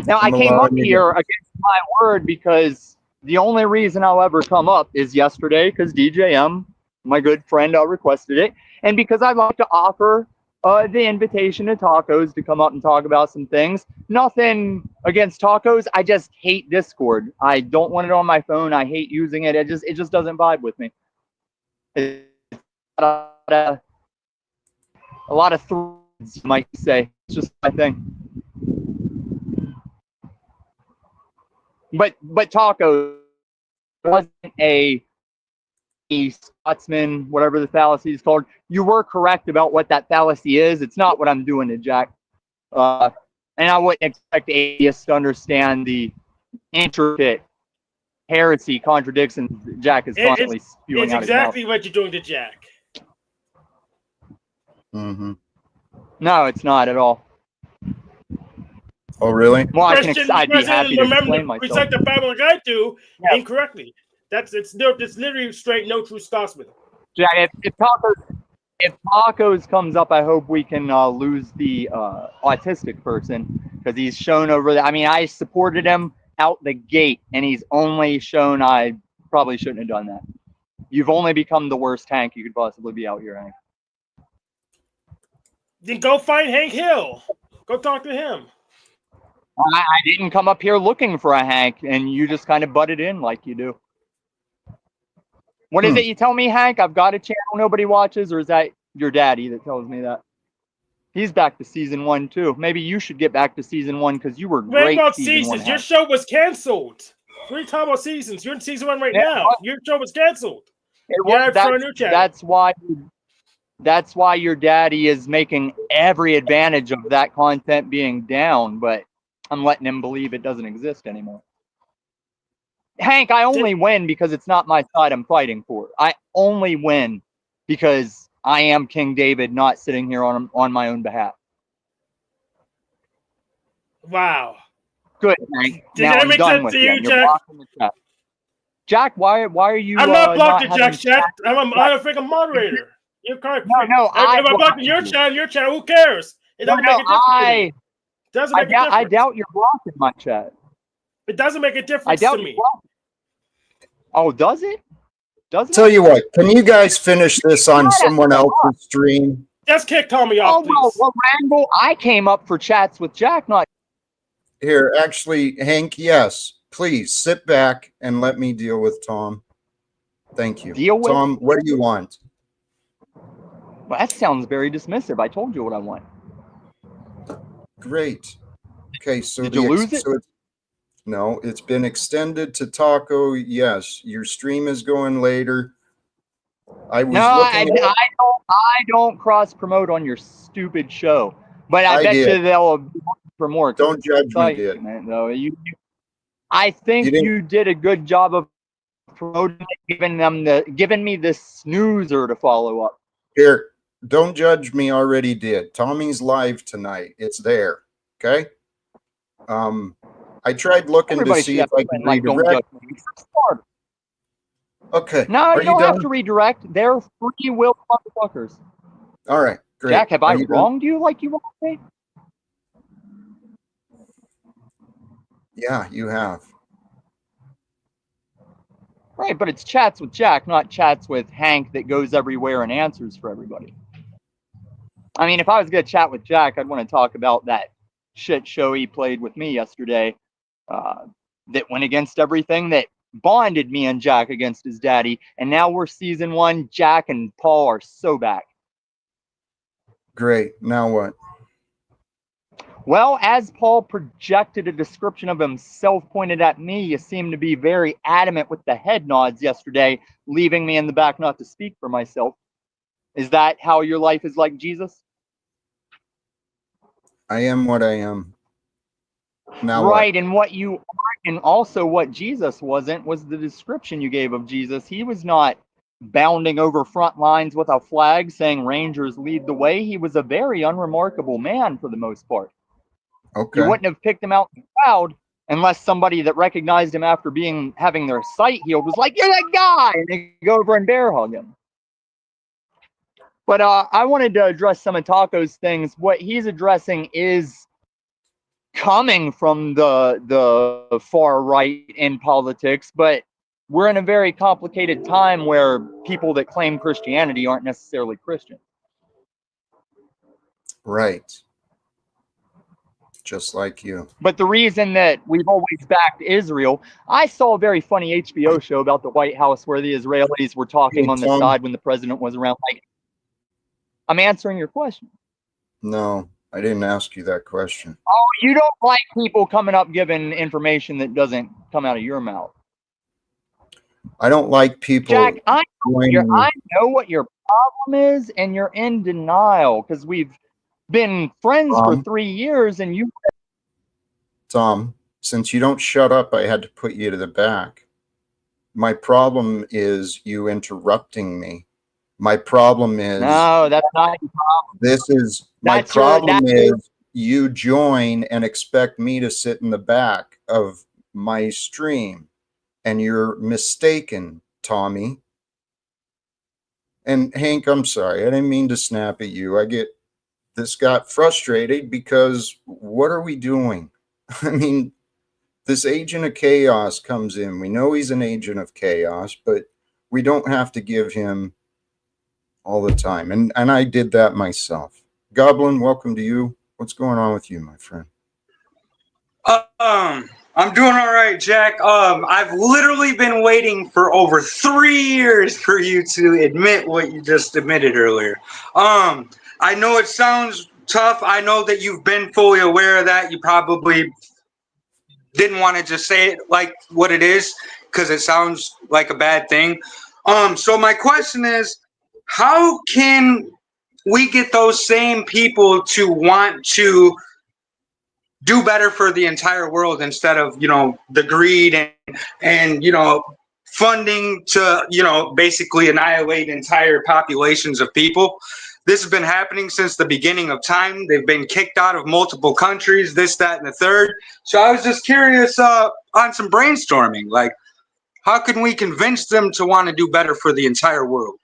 Now, I came up here against my word because the only reason I'll ever come up is yesterday because DJM, my good friend, requested it. And because I'd like to offer the invitation to Tacos to come up and talk about some things. Nothing against Tacos. I just hate Discord. I don't want it on my phone. I hate using it. It just doesn't vibe with me. It's a lot of threads, you might say. It's just my thing. But Tacos wasn't a Scotsman, whatever the fallacy is called. You were correct about what that fallacy is. It's not what I'm doing to Jack. And I wouldn't expect atheists to understand the intricate heresy contradictions Jack is constantly spewing out. It's exactly what you're doing to Jack. Mm-hmm. No, it's not at all. Oh, really? Well, I'd be happy to explain myself. Recite the Bible like I do incorrectly. It's literally straight no true Scotsman. Jack, if Tacos comes up, I hope we can lose the autistic person because he's shown over there. I mean, I supported him out the gate, and he's only shown I probably shouldn't have done that. You've only become the worst Hank you could possibly be out here, Hank. Then go find Hank Hill. Go talk to him. I didn't come up here looking for a Hank, and you just kind of butted in like you do. What is it you tell me, Hank? I've got a channel nobody watches, or is that your daddy that tells me that? He's back to season 1 too. Maybe you should get back to season 1 because you were What great. about season 1 seasons? Your half. show was canceled. What are you talking about seasons? You're in season 1 right now. Your show was canceled. That's why your daddy is making every advantage of that content being down, but I'm letting him believe it doesn't exist anymore. Hank, I only win because it's not my side I'm fighting for. I only win because I am King David, not sitting here on my own behalf. Wow. Good, Hank. Did now that I'm make done sense with to you. you, You're Jack? blocking the chat. Jack, why are you? I'm not blocking not Jack's chat. I'm a freaking moderator. You're correct. No, if I'm blocking your channel, who cares? It doesn't make a difference to me. Doesn't make a difference. I doubt you're blocking my chat. It doesn't make a difference I doubt to me. Oh, does it? Does it? Tell you what, can you guys finish this on someone else's stream? Just kick Tommy off, please. Well, Randall, I came up for chats with Jack, not here. Actually, Hank, yes, please sit back and let me deal with Tom. Thank you. Deal with Tom, what do you want? Well, that sounds very dismissive. I told you what I want. Great. Okay, so did you lose it? No, it's been extended to Taco. Yes, your stream is going later. I don't cross promote on your stupid show, but I bet you they'll be for more. Don't judge me, dude. Though I think you did a good job of promoting, giving me this snoozer to follow up. Here, don't judge me. Already did. Tommy's live tonight. It's there. Okay. I tried looking to see if I could redirect. Okay. No, you don't have to redirect. They're free will motherfuckers. All right. Great. Jack, have I wronged you like you want me? Yeah, you have. Right, but it's chats with Jack, not chats with Hank that goes everywhere and answers for everybody. I mean, if I was going to chat with Jack, I'd want to talk about that shit show he played with me yesterday that went against everything that bonded me and Jack against his daddy. And now we're season 1. Jack and Paul are so back. Great. Now what? Well, as Paul projected a description of himself pointed at me, you seem to be very adamant with the head nods yesterday, leaving me in the back not to speak for myself. Is that how your life is like Jesus? I am what I am. Now right, what? and what you are, and also what Jesus wasn't, was the description you gave of Jesus. He was not bounding over front lines with a flag saying Rangers lead the way. He was a very unremarkable man for the most part. Okay. You wouldn't have picked him out in the crowd unless somebody that recognized him after having their sight healed was like, "You're that guy," and they go over and bear hug him. But I wanted to address some of Taco's things. What he's addressing is coming from the far right in politics, but we're in a very complicated time where people that claim Christianity aren't necessarily Christian. Right. Just like you. But the reason that we've always backed Israel, I saw a very funny HBO show about the White House where the Israelis were talking on the side when the president was around. Like, I'm answering your question. No, I didn't ask you that question. Oh, you don't like people coming up giving information that doesn't come out of your mouth. I don't like people. Jack, I know what your problem is, and you're in denial because we've been friends for 3 years, and you. Tom, since you don't shut up, I had to put you to the back. My problem is you interrupting me. My problem is no, that's not your problem. This is my problem is you join and expect me to sit in the back of my stream, and you're mistaken, Tommy. And Hank, I'm sorry, I didn't mean to snap at you. This got frustrated because what are we doing? I mean, this agent of chaos comes in. We know he's an agent of chaos, but we don't have to give him all the time. And I did that myself. Goblin, welcome to you. What's going on with you, my friend? I'm doing all right, Jack. I've literally been waiting for over 3 years for you to admit what you just admitted earlier. I know it sounds tough. I know that you've been fully aware of that. You probably didn't want to just say it like what it is because it sounds like a bad thing. So my question is, how can we get those same people to want to do better for the entire world instead of, the greed and funding to, basically annihilate entire populations of people? This has been happening since the beginning of time. They've been kicked out of multiple countries, this, that, and the third. So I was just curious on some brainstorming, like how can we convince them to want to do better for the entire world?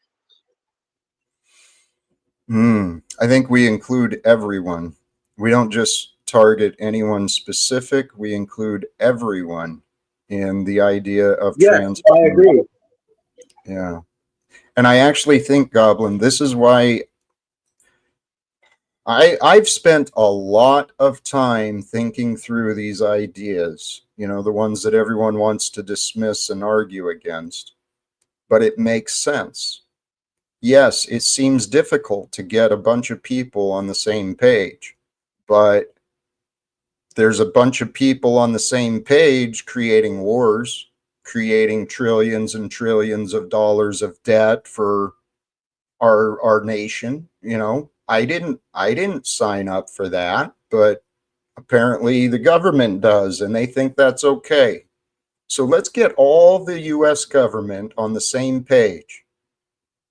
I think we include everyone. We don't just target anyone specific. We include everyone in the idea of I agree. Yeah. And I actually think, Goblin, this is why I've spent a lot of time thinking through these ideas, the ones that everyone wants to dismiss and argue against, but it makes sense. Yes, it seems difficult to get a bunch of people on the same page, but there's a bunch of people on the same page creating wars, creating trillions and trillions of dollars of debt for our nation. I didn't sign up for that, but apparently the government does, and they think that's okay. So let's get all the US government on the same page.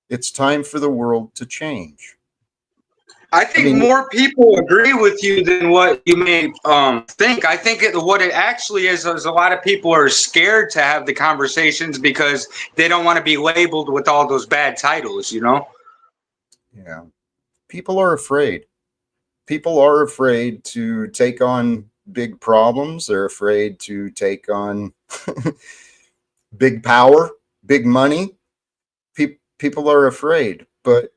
It's time for the world to change. I think more people agree with you than what you may think. I think what it actually is a lot of people are scared to have the conversations because they don't want to be labeled with all those bad titles, Yeah. People are afraid. People are afraid to take on big problems. They're afraid to take on big power, big money. People are afraid, but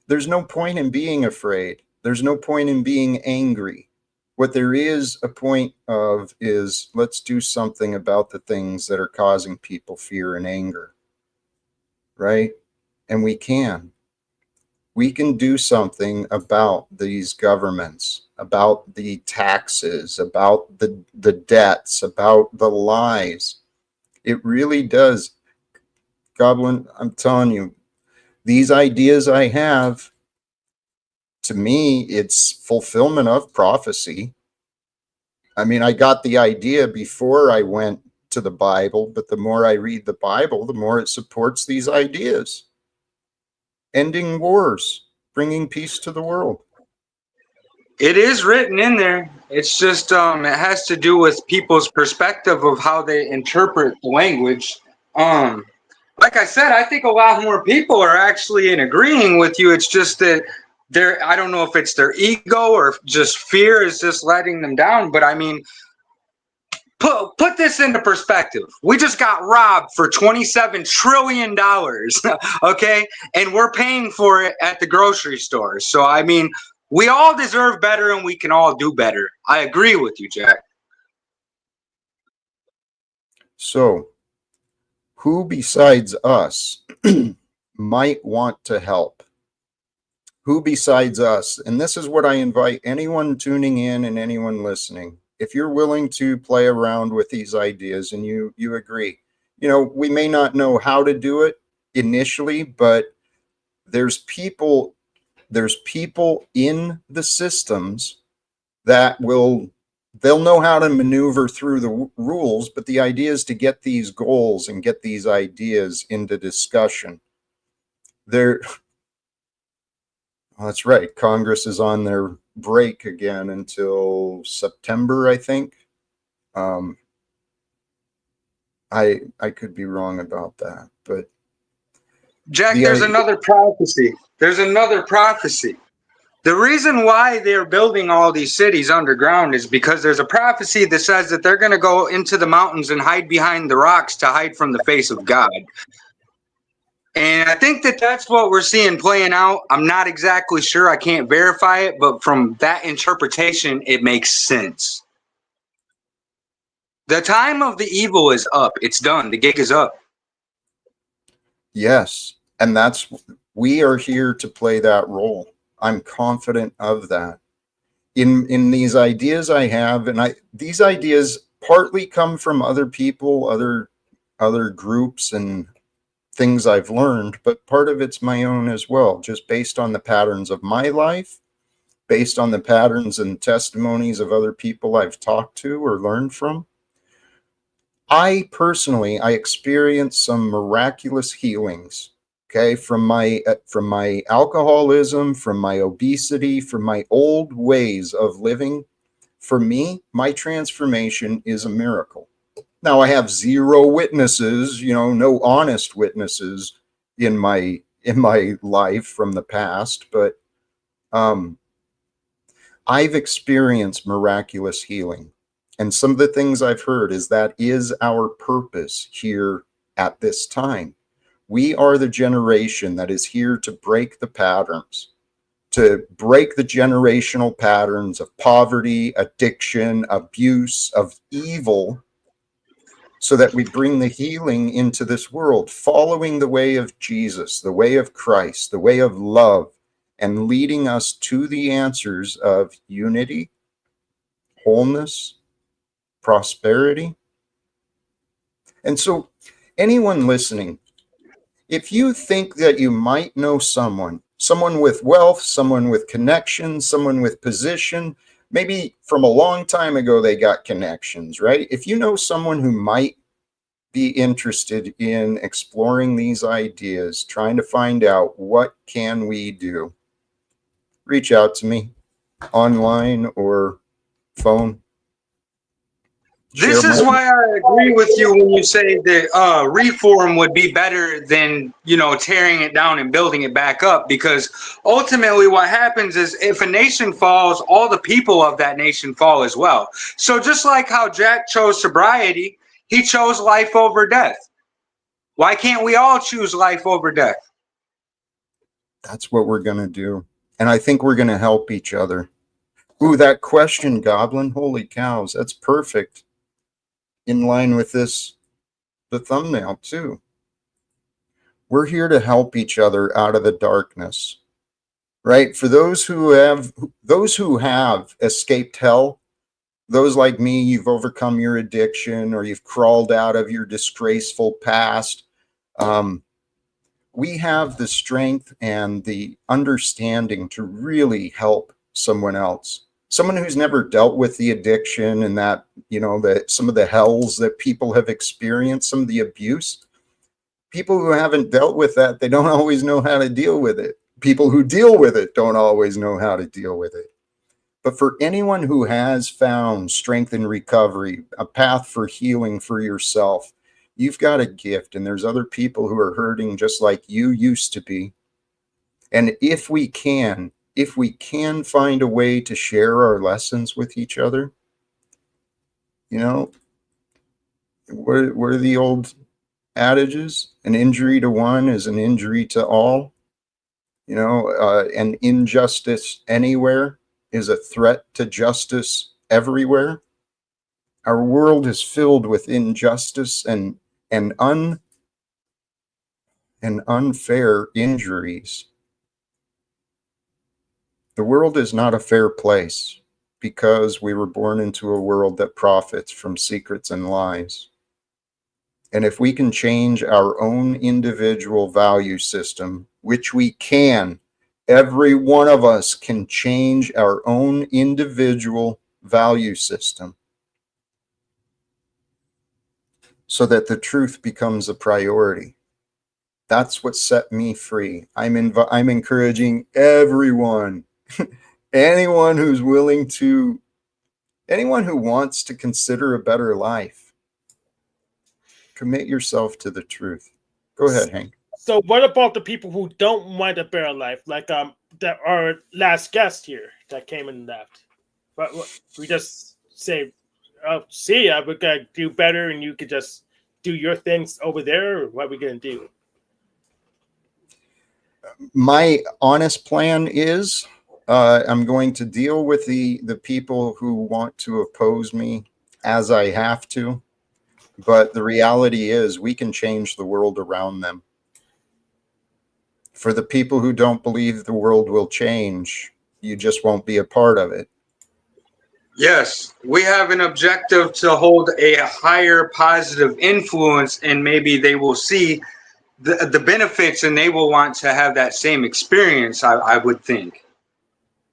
there's no point in being afraid. There's no point in being angry. What there is a point of is let's do something about the things that are causing people fear and anger, right? And we can do something about these governments, about the taxes, about the debts, about the lies. It really does. Goblin, I'm telling you, these ideas I have, to me, it's fulfillment of prophecy. I mean, I got the idea before I went to the Bible, but the more I read the Bible, the more it supports these ideas. Ending wars, bringing peace to the world. It is written in there. It's just it has to do with people's perspective of how they interpret the language. Like I said, I think a lot more people are actually in agreeing with you. It's just that I don't know if it's their ego or if just fear is just letting them down. But I mean, put this into perspective. We just got robbed for $27 trillion, okay? And we're paying for it at the grocery store. So, I mean, we all deserve better and we can all do better. I agree with you, Jack. So, who besides us might want to help? Who besides us? And this is what I invite anyone tuning in and anyone listening. If you're willing to play around with these ideas and you agree, we may not know how to do it initially, but there's people in the systems that they'll know how to maneuver through the rules, but the idea is to get these goals and get these ideas into discussion. That's right. Congress is on their break again until September, I think. I could be wrong about that, but Jack, there's another prophecy. There's another prophecy. The reason why they're building all these cities underground is because there's a prophecy that says that they're going to go into the mountains and hide behind the rocks to hide from the face of God. And I think that that's what we're seeing playing out. I'm not exactly sure. I can't verify it, but from that interpretation, it makes sense. The time of the evil is up. It's done. The gig is up. yes, and that's We are here to play that role. I'm confident of that. In these ideas I have, and these ideas partly come from other people, other groups and things I've learned, but part of it's my own as well, just based on the patterns of my life, based on the patterns and testimonies of other people I've talked to or learned from. I personally, I experienced some miraculous healings, okay, from my alcoholism, from my obesity, from my old ways of living. For me, my transformation is a miracle. Now, I have zero witnesses, no honest witnesses in my life from the past, but I've experienced miraculous healing. And some of the things I've heard is that is our purpose here at this time. We are the generation that is here to break the patterns, to break the generational patterns of poverty, addiction, abuse, of evil, so that we bring the healing into this world, following the way of Jesus, the way of Christ, the way of love, and leading us to the answers of unity, wholeness, prosperity. And so, anyone listening, if you think that you might know someone with wealth, someone with connections, someone with position, maybe from a long time ago they got connections, right? If you know someone who might be interested in exploring these ideas, trying to find out what can we do, reach out to me online or phone. This is why I agree with you when you say that reform would be better than, tearing it down and building it back up, because ultimately what happens is if a nation falls, all the people of that nation fall as well. So just like how Jack chose sobriety, he chose life over death. Why can't we all choose life over death? That's what we're going to do. And I think we're going to help each other. Ooh, that question, Goblin. Holy cows. That's perfect. In line with the thumbnail too. We're here to help each other out of the darkness, right? For those who have escaped hell, those like me, you've overcome your addiction or you've crawled out of your disgraceful past. We have the strength and the understanding to really help someone else. Someone who's never dealt with the addiction and that, that some of the hells that people have experienced, some of the abuse. People who haven't dealt with that, they don't always know how to deal with it. People who deal with it don't always know how to deal with it. But for anyone who has found strength in recovery, a path for healing for yourself, you've got a gift, and there's other people who are hurting just like you used to be. And if we can find a way to share our lessons with each other, what are the old adages? An injury to one is an injury to all. An injustice anywhere is a threat to justice everywhere. Our world is filled with injustice and unfair injuries. The world is not a fair place because we were born into a world that profits from secrets and lies. And if we can change our own individual value system, which we can, every one of us can change our own individual value system so that the truth becomes a priority. That's what set me free. I'm encouraging everyone, anyone who wants to consider a better life, commit yourself to the truth. Go ahead, Hank. So what about the people who don't want a better life, like that our last guest here that came and left? But we just say, "Oh, see ya, we're gonna do better, and you could just do your things over there." Or what are we gonna do? My honest plan is I'm going to deal with the people who want to oppose me as I have to. But the reality is we can change the world around them. For the people who don't believe the world will change, you just won't be a part of it. Yes, we have an objective to hold a higher positive influence, and maybe they will see the benefits and they will want to have that same experience, I would think.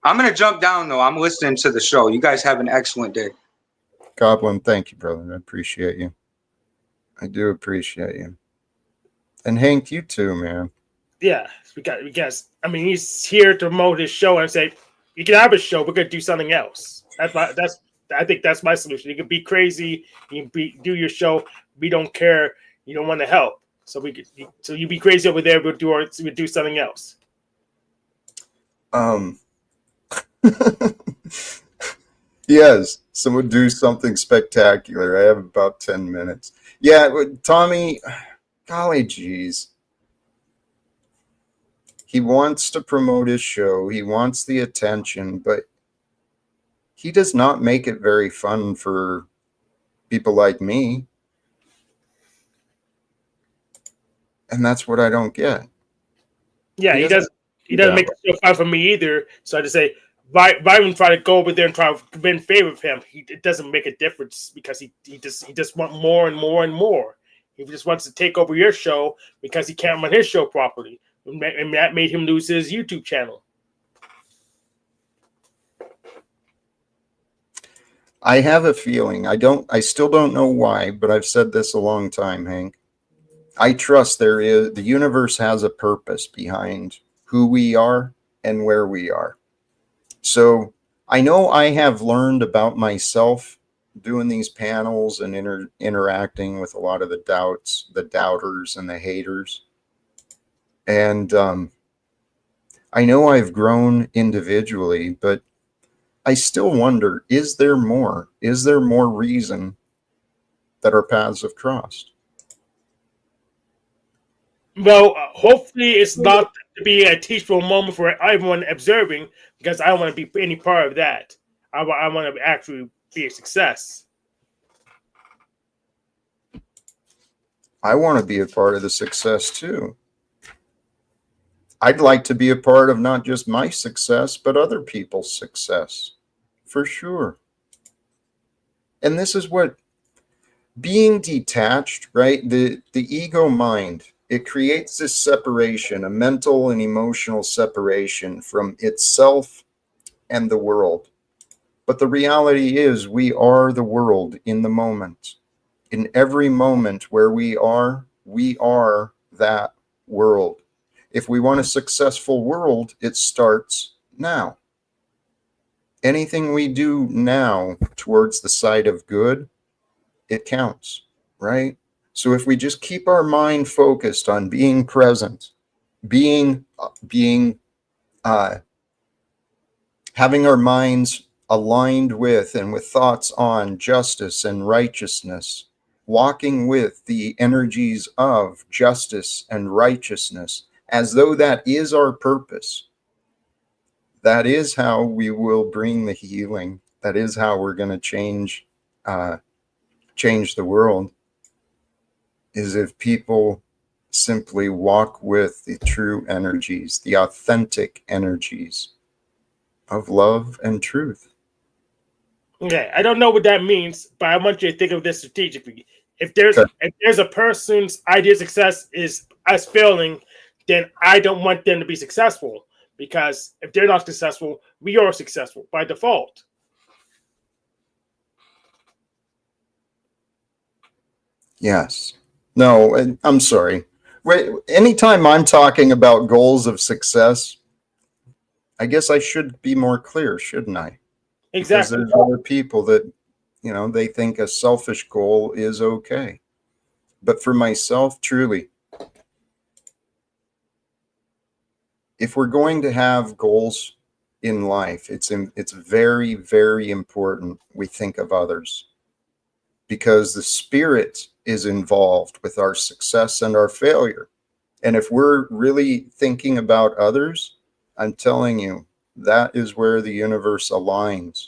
I'm going to jump down, though. I'm listening to the show. You guys have an excellent day. Goblin, thank you, brother. I appreciate you. I do appreciate you. And Hank, you too, man. Yeah, because I mean, he's here to promote his show and say, you can have a show, we're going to do something else. I think that's my solution. You can be crazy, you can do your show. We don't care. You don't want to help, so you be crazy over there. We'll do something else. Yes, someone do something spectacular. I have about 10 minutes. Yeah, Tommy, golly geez. He wants to promote his show. He wants the attention, but he does not make it very fun for people like me. And that's what I don't get. Yeah, he doesn't make it so fun for me either. So I just say, why even try to go over there and try to win favor of him? It doesn't make a difference because he just wants more and more and more. He just wants to take over your show because he can't run his show properly. And that made him lose his YouTube channel. I have a feeling. I still don't know why, but I've said this a long time, Hank. I trust the universe has a purpose behind who we are and where we are. So I know I have learned about myself doing these panels and interacting with a lot of the doubters and the haters. And I know I've grown individually, but I still wonder, is there more? Is there more reason that our paths have crossed? Well, hopefully it's not to be a teachable moment for everyone observing, because I don't want to be any part of that. I want to actually be a success. I want to be a part of the success too. I'd like to be a part of not just my success, but other people's success, for sure. And this is what being detached, right? The ego mind, it creates this separation, a mental and emotional separation from itself and the world. But the reality is we are the world in the moment. In every moment where we are that world. If we want a successful world, it starts now. Anything we do now towards the side of good, it counts, right? So if we just keep our mind focused on being present, having our minds aligned with and with thoughts on justice and righteousness, walking with the energies of justice and righteousness, as though that is our purpose. That is how we will bring the healing. That is how we're going to change the world, is if people simply walk with the true energies, the authentic energies of love and truth. Okay, I don't know what that means, but I want you to think of this strategically. If there's a person's idea of success is us failing, then I don't want them to be successful, because if they're not successful, we are successful by default. Yes. No, I'm sorry. Wait, anytime I'm talking about goals of success, I guess I should be more clear, shouldn't I? Exactly. Because there's other people that, they think a selfish goal is okay. But for myself, truly, if we're going to have goals in life, it's very, very important we think of others, because the spirit is involved with our success and our failure. And if we're really thinking about others, I'm telling you, that is where the universe aligns.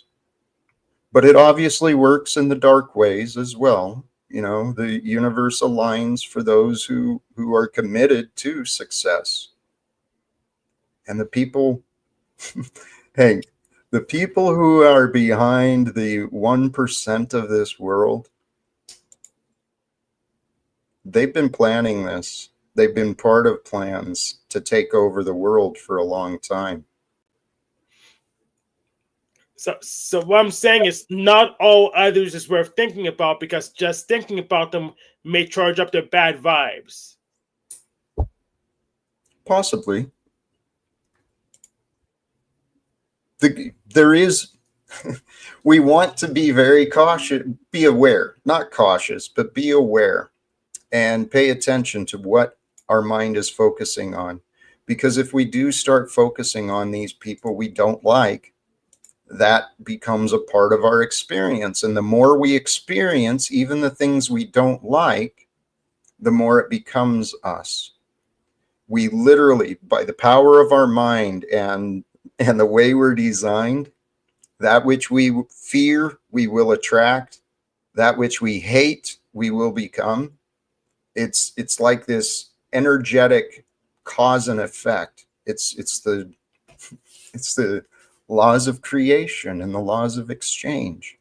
But it obviously works in the dark ways as well. The universe aligns for those who are committed to success. And the people, hey, the people who are behind the 1% of this world, they've been planning this. They've been part of plans to take over the world for a long time. So what I'm saying is not all others is worth thinking about, because just thinking about them may charge up their bad vibes. Possibly. There is, we want to be very cautious, be aware, not cautious, but be aware and pay attention to what our mind is focusing on. Because if we do start focusing on these people we don't like, that becomes a part of our experience. And the more we experience, even the things we don't like, the more it becomes us. We literally, by the power of our mind and the way we're designed, that which we fear, we will attract. That which we hate, we will become. It's like this energetic cause and effect. It's the laws of creation and the laws of exchange.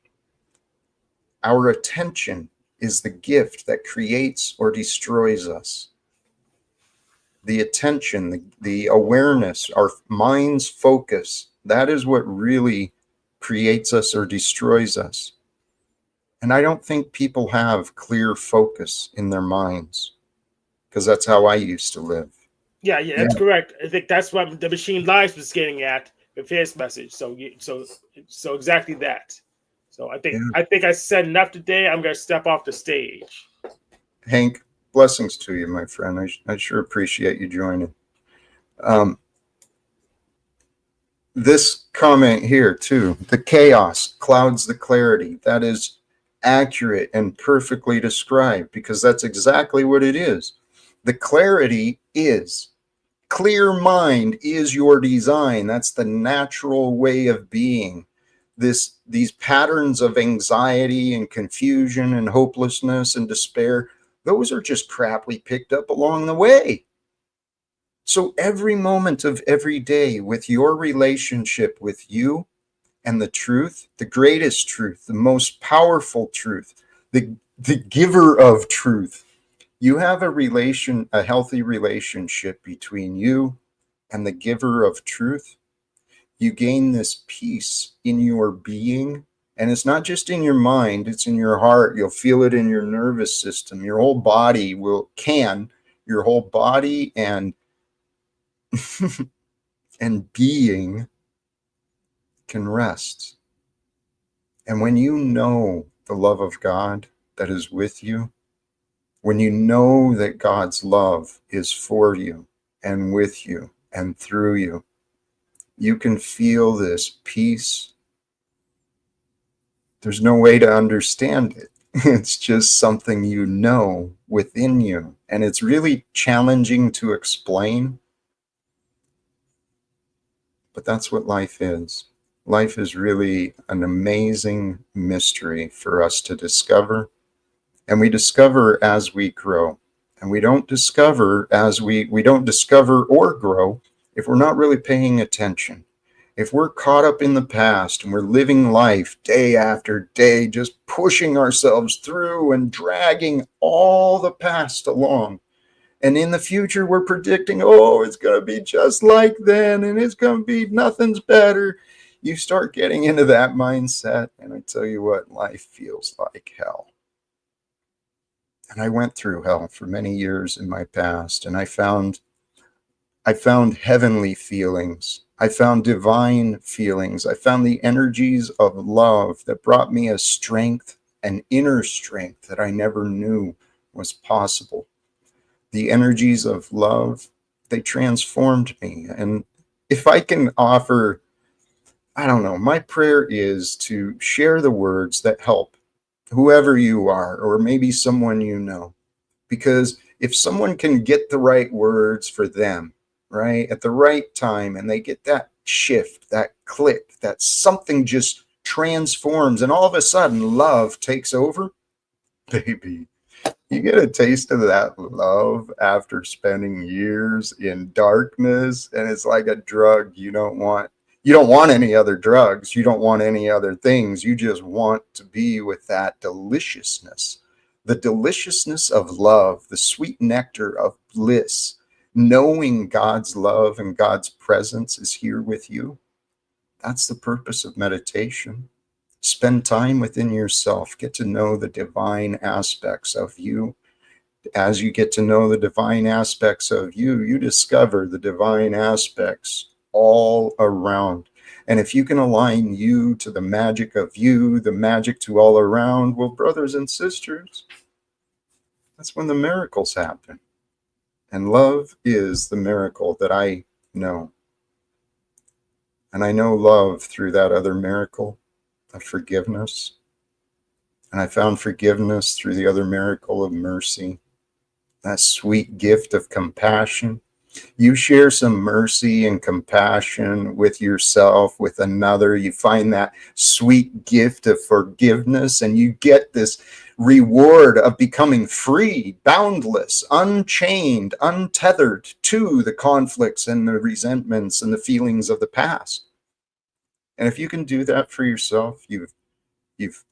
Our attention is the gift that creates or destroys us. The attention, the awareness, our mind's focus, that is what really creates us or destroys us. And I don't think people have clear focus in their minds, because that's how I used to live. Yeah, that's correct. I think that's what the Machine Lives was getting at with his message. So exactly that. So I think I said enough today. I'm going to step off the stage. Hank, blessings to you, my friend. I sure appreciate you joining. This comment here too, the chaos clouds the clarity. That is accurate and perfectly described, because that's exactly what it is. The clarity is clear mind is your design. That's the natural way of being. These patterns of anxiety and confusion and hopelessness and despair, those are just crap we picked up along the way. So every moment of every day, with your relationship with you and the truth, the greatest truth, the most powerful truth, the giver of truth, you have a healthy relationship between you and the giver of truth. You gain this peace in your being. And it's not just in your mind, it's in your heart. You'll feel it in your nervous system. Your whole body your whole body and and being can rest. And when you know the love of God that is with you, when you know that God's love is for you and with you and through you, you can feel this peace. There's no way to understand it. It's just something you know within you. And it's really challenging to explain. But that's what life is. Life is really an amazing mystery for us to discover. And we discover as we grow. And we don't discover we don't discover or grow if we're not really paying attention. If we're caught up in the past and we're living life day after day, just pushing ourselves through and dragging all the past along. And in the future, we're predicting, it's going to be just like then, and it's going to be nothing's better. You start getting into that mindset, and I tell you what, life feels like hell. And I went through hell for many years in my past, and I found heavenly feelings. I found divine feelings. I found the energies of love that brought me a strength, an inner strength that I never knew was possible. The energies of love, they transformed me. And if I can offer, I don't know, my prayer is to share the words that help whoever you are, or maybe someone you know. Because if someone can get the right words for them, right, at the right time, and they get that shift, that click, that something just transforms, and all of a sudden love takes over, baby, You get a taste of that love after spending years in darkness, and it's like a drug. You don't want any other drugs. You don't want any other things. You just want to be with that deliciousness, the deliciousness of love, the sweet nectar of bliss, knowing God's love and God's presence is here with you. That's the purpose of meditation. Spend time within yourself. Get to know the divine aspects of you. As you get to know the divine aspects of you, you discover the divine aspects all around. And if you can align you to the magic of you, the magic to all around, well, brothers and sisters, that's when the miracles happen. And love is the miracle that I know. And I know love through that other miracle of forgiveness. And I found forgiveness through the other miracle of mercy, that sweet gift of compassion. You share some mercy and compassion with yourself, with another. You find that sweet gift of forgiveness, and you get this reward of becoming free, boundless, unchained, untethered to the conflicts and the resentments and the feelings of the past. And if you can do that for yourself, you've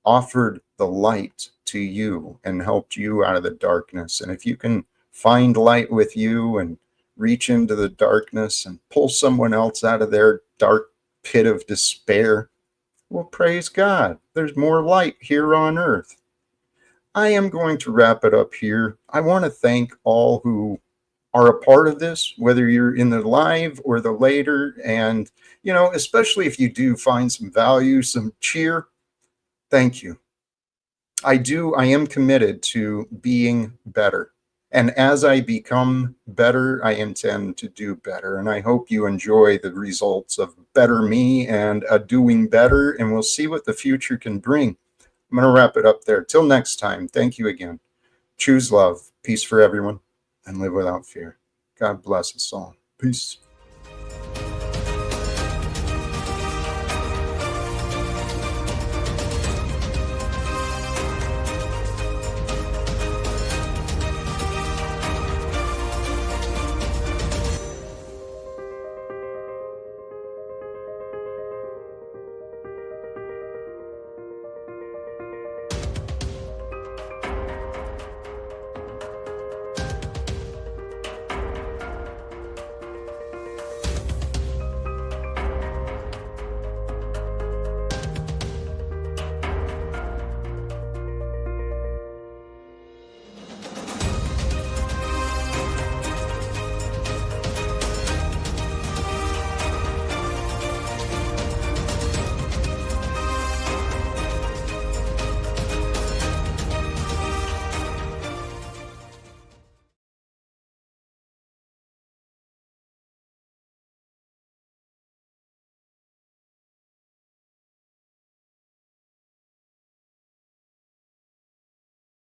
offered the light to you and helped you out of the darkness. And if you can find light with you and reach into the darkness and pull someone else out of their dark pit of despair, well, praise God. There's more light here on earth. I am going to wrap it up here. I want to thank all who are a part of this, whether you're in the live or the later. And, especially if you do find some value, some cheer, thank you. I am committed to being better. And as I become better, I intend to do better. And I hope you enjoy the results of better me and doing better. And we'll see what the future can bring. I'm going to wrap it up there. Till next time, thank you again. Choose love, peace for everyone, and live without fear. God bless us all. Peace.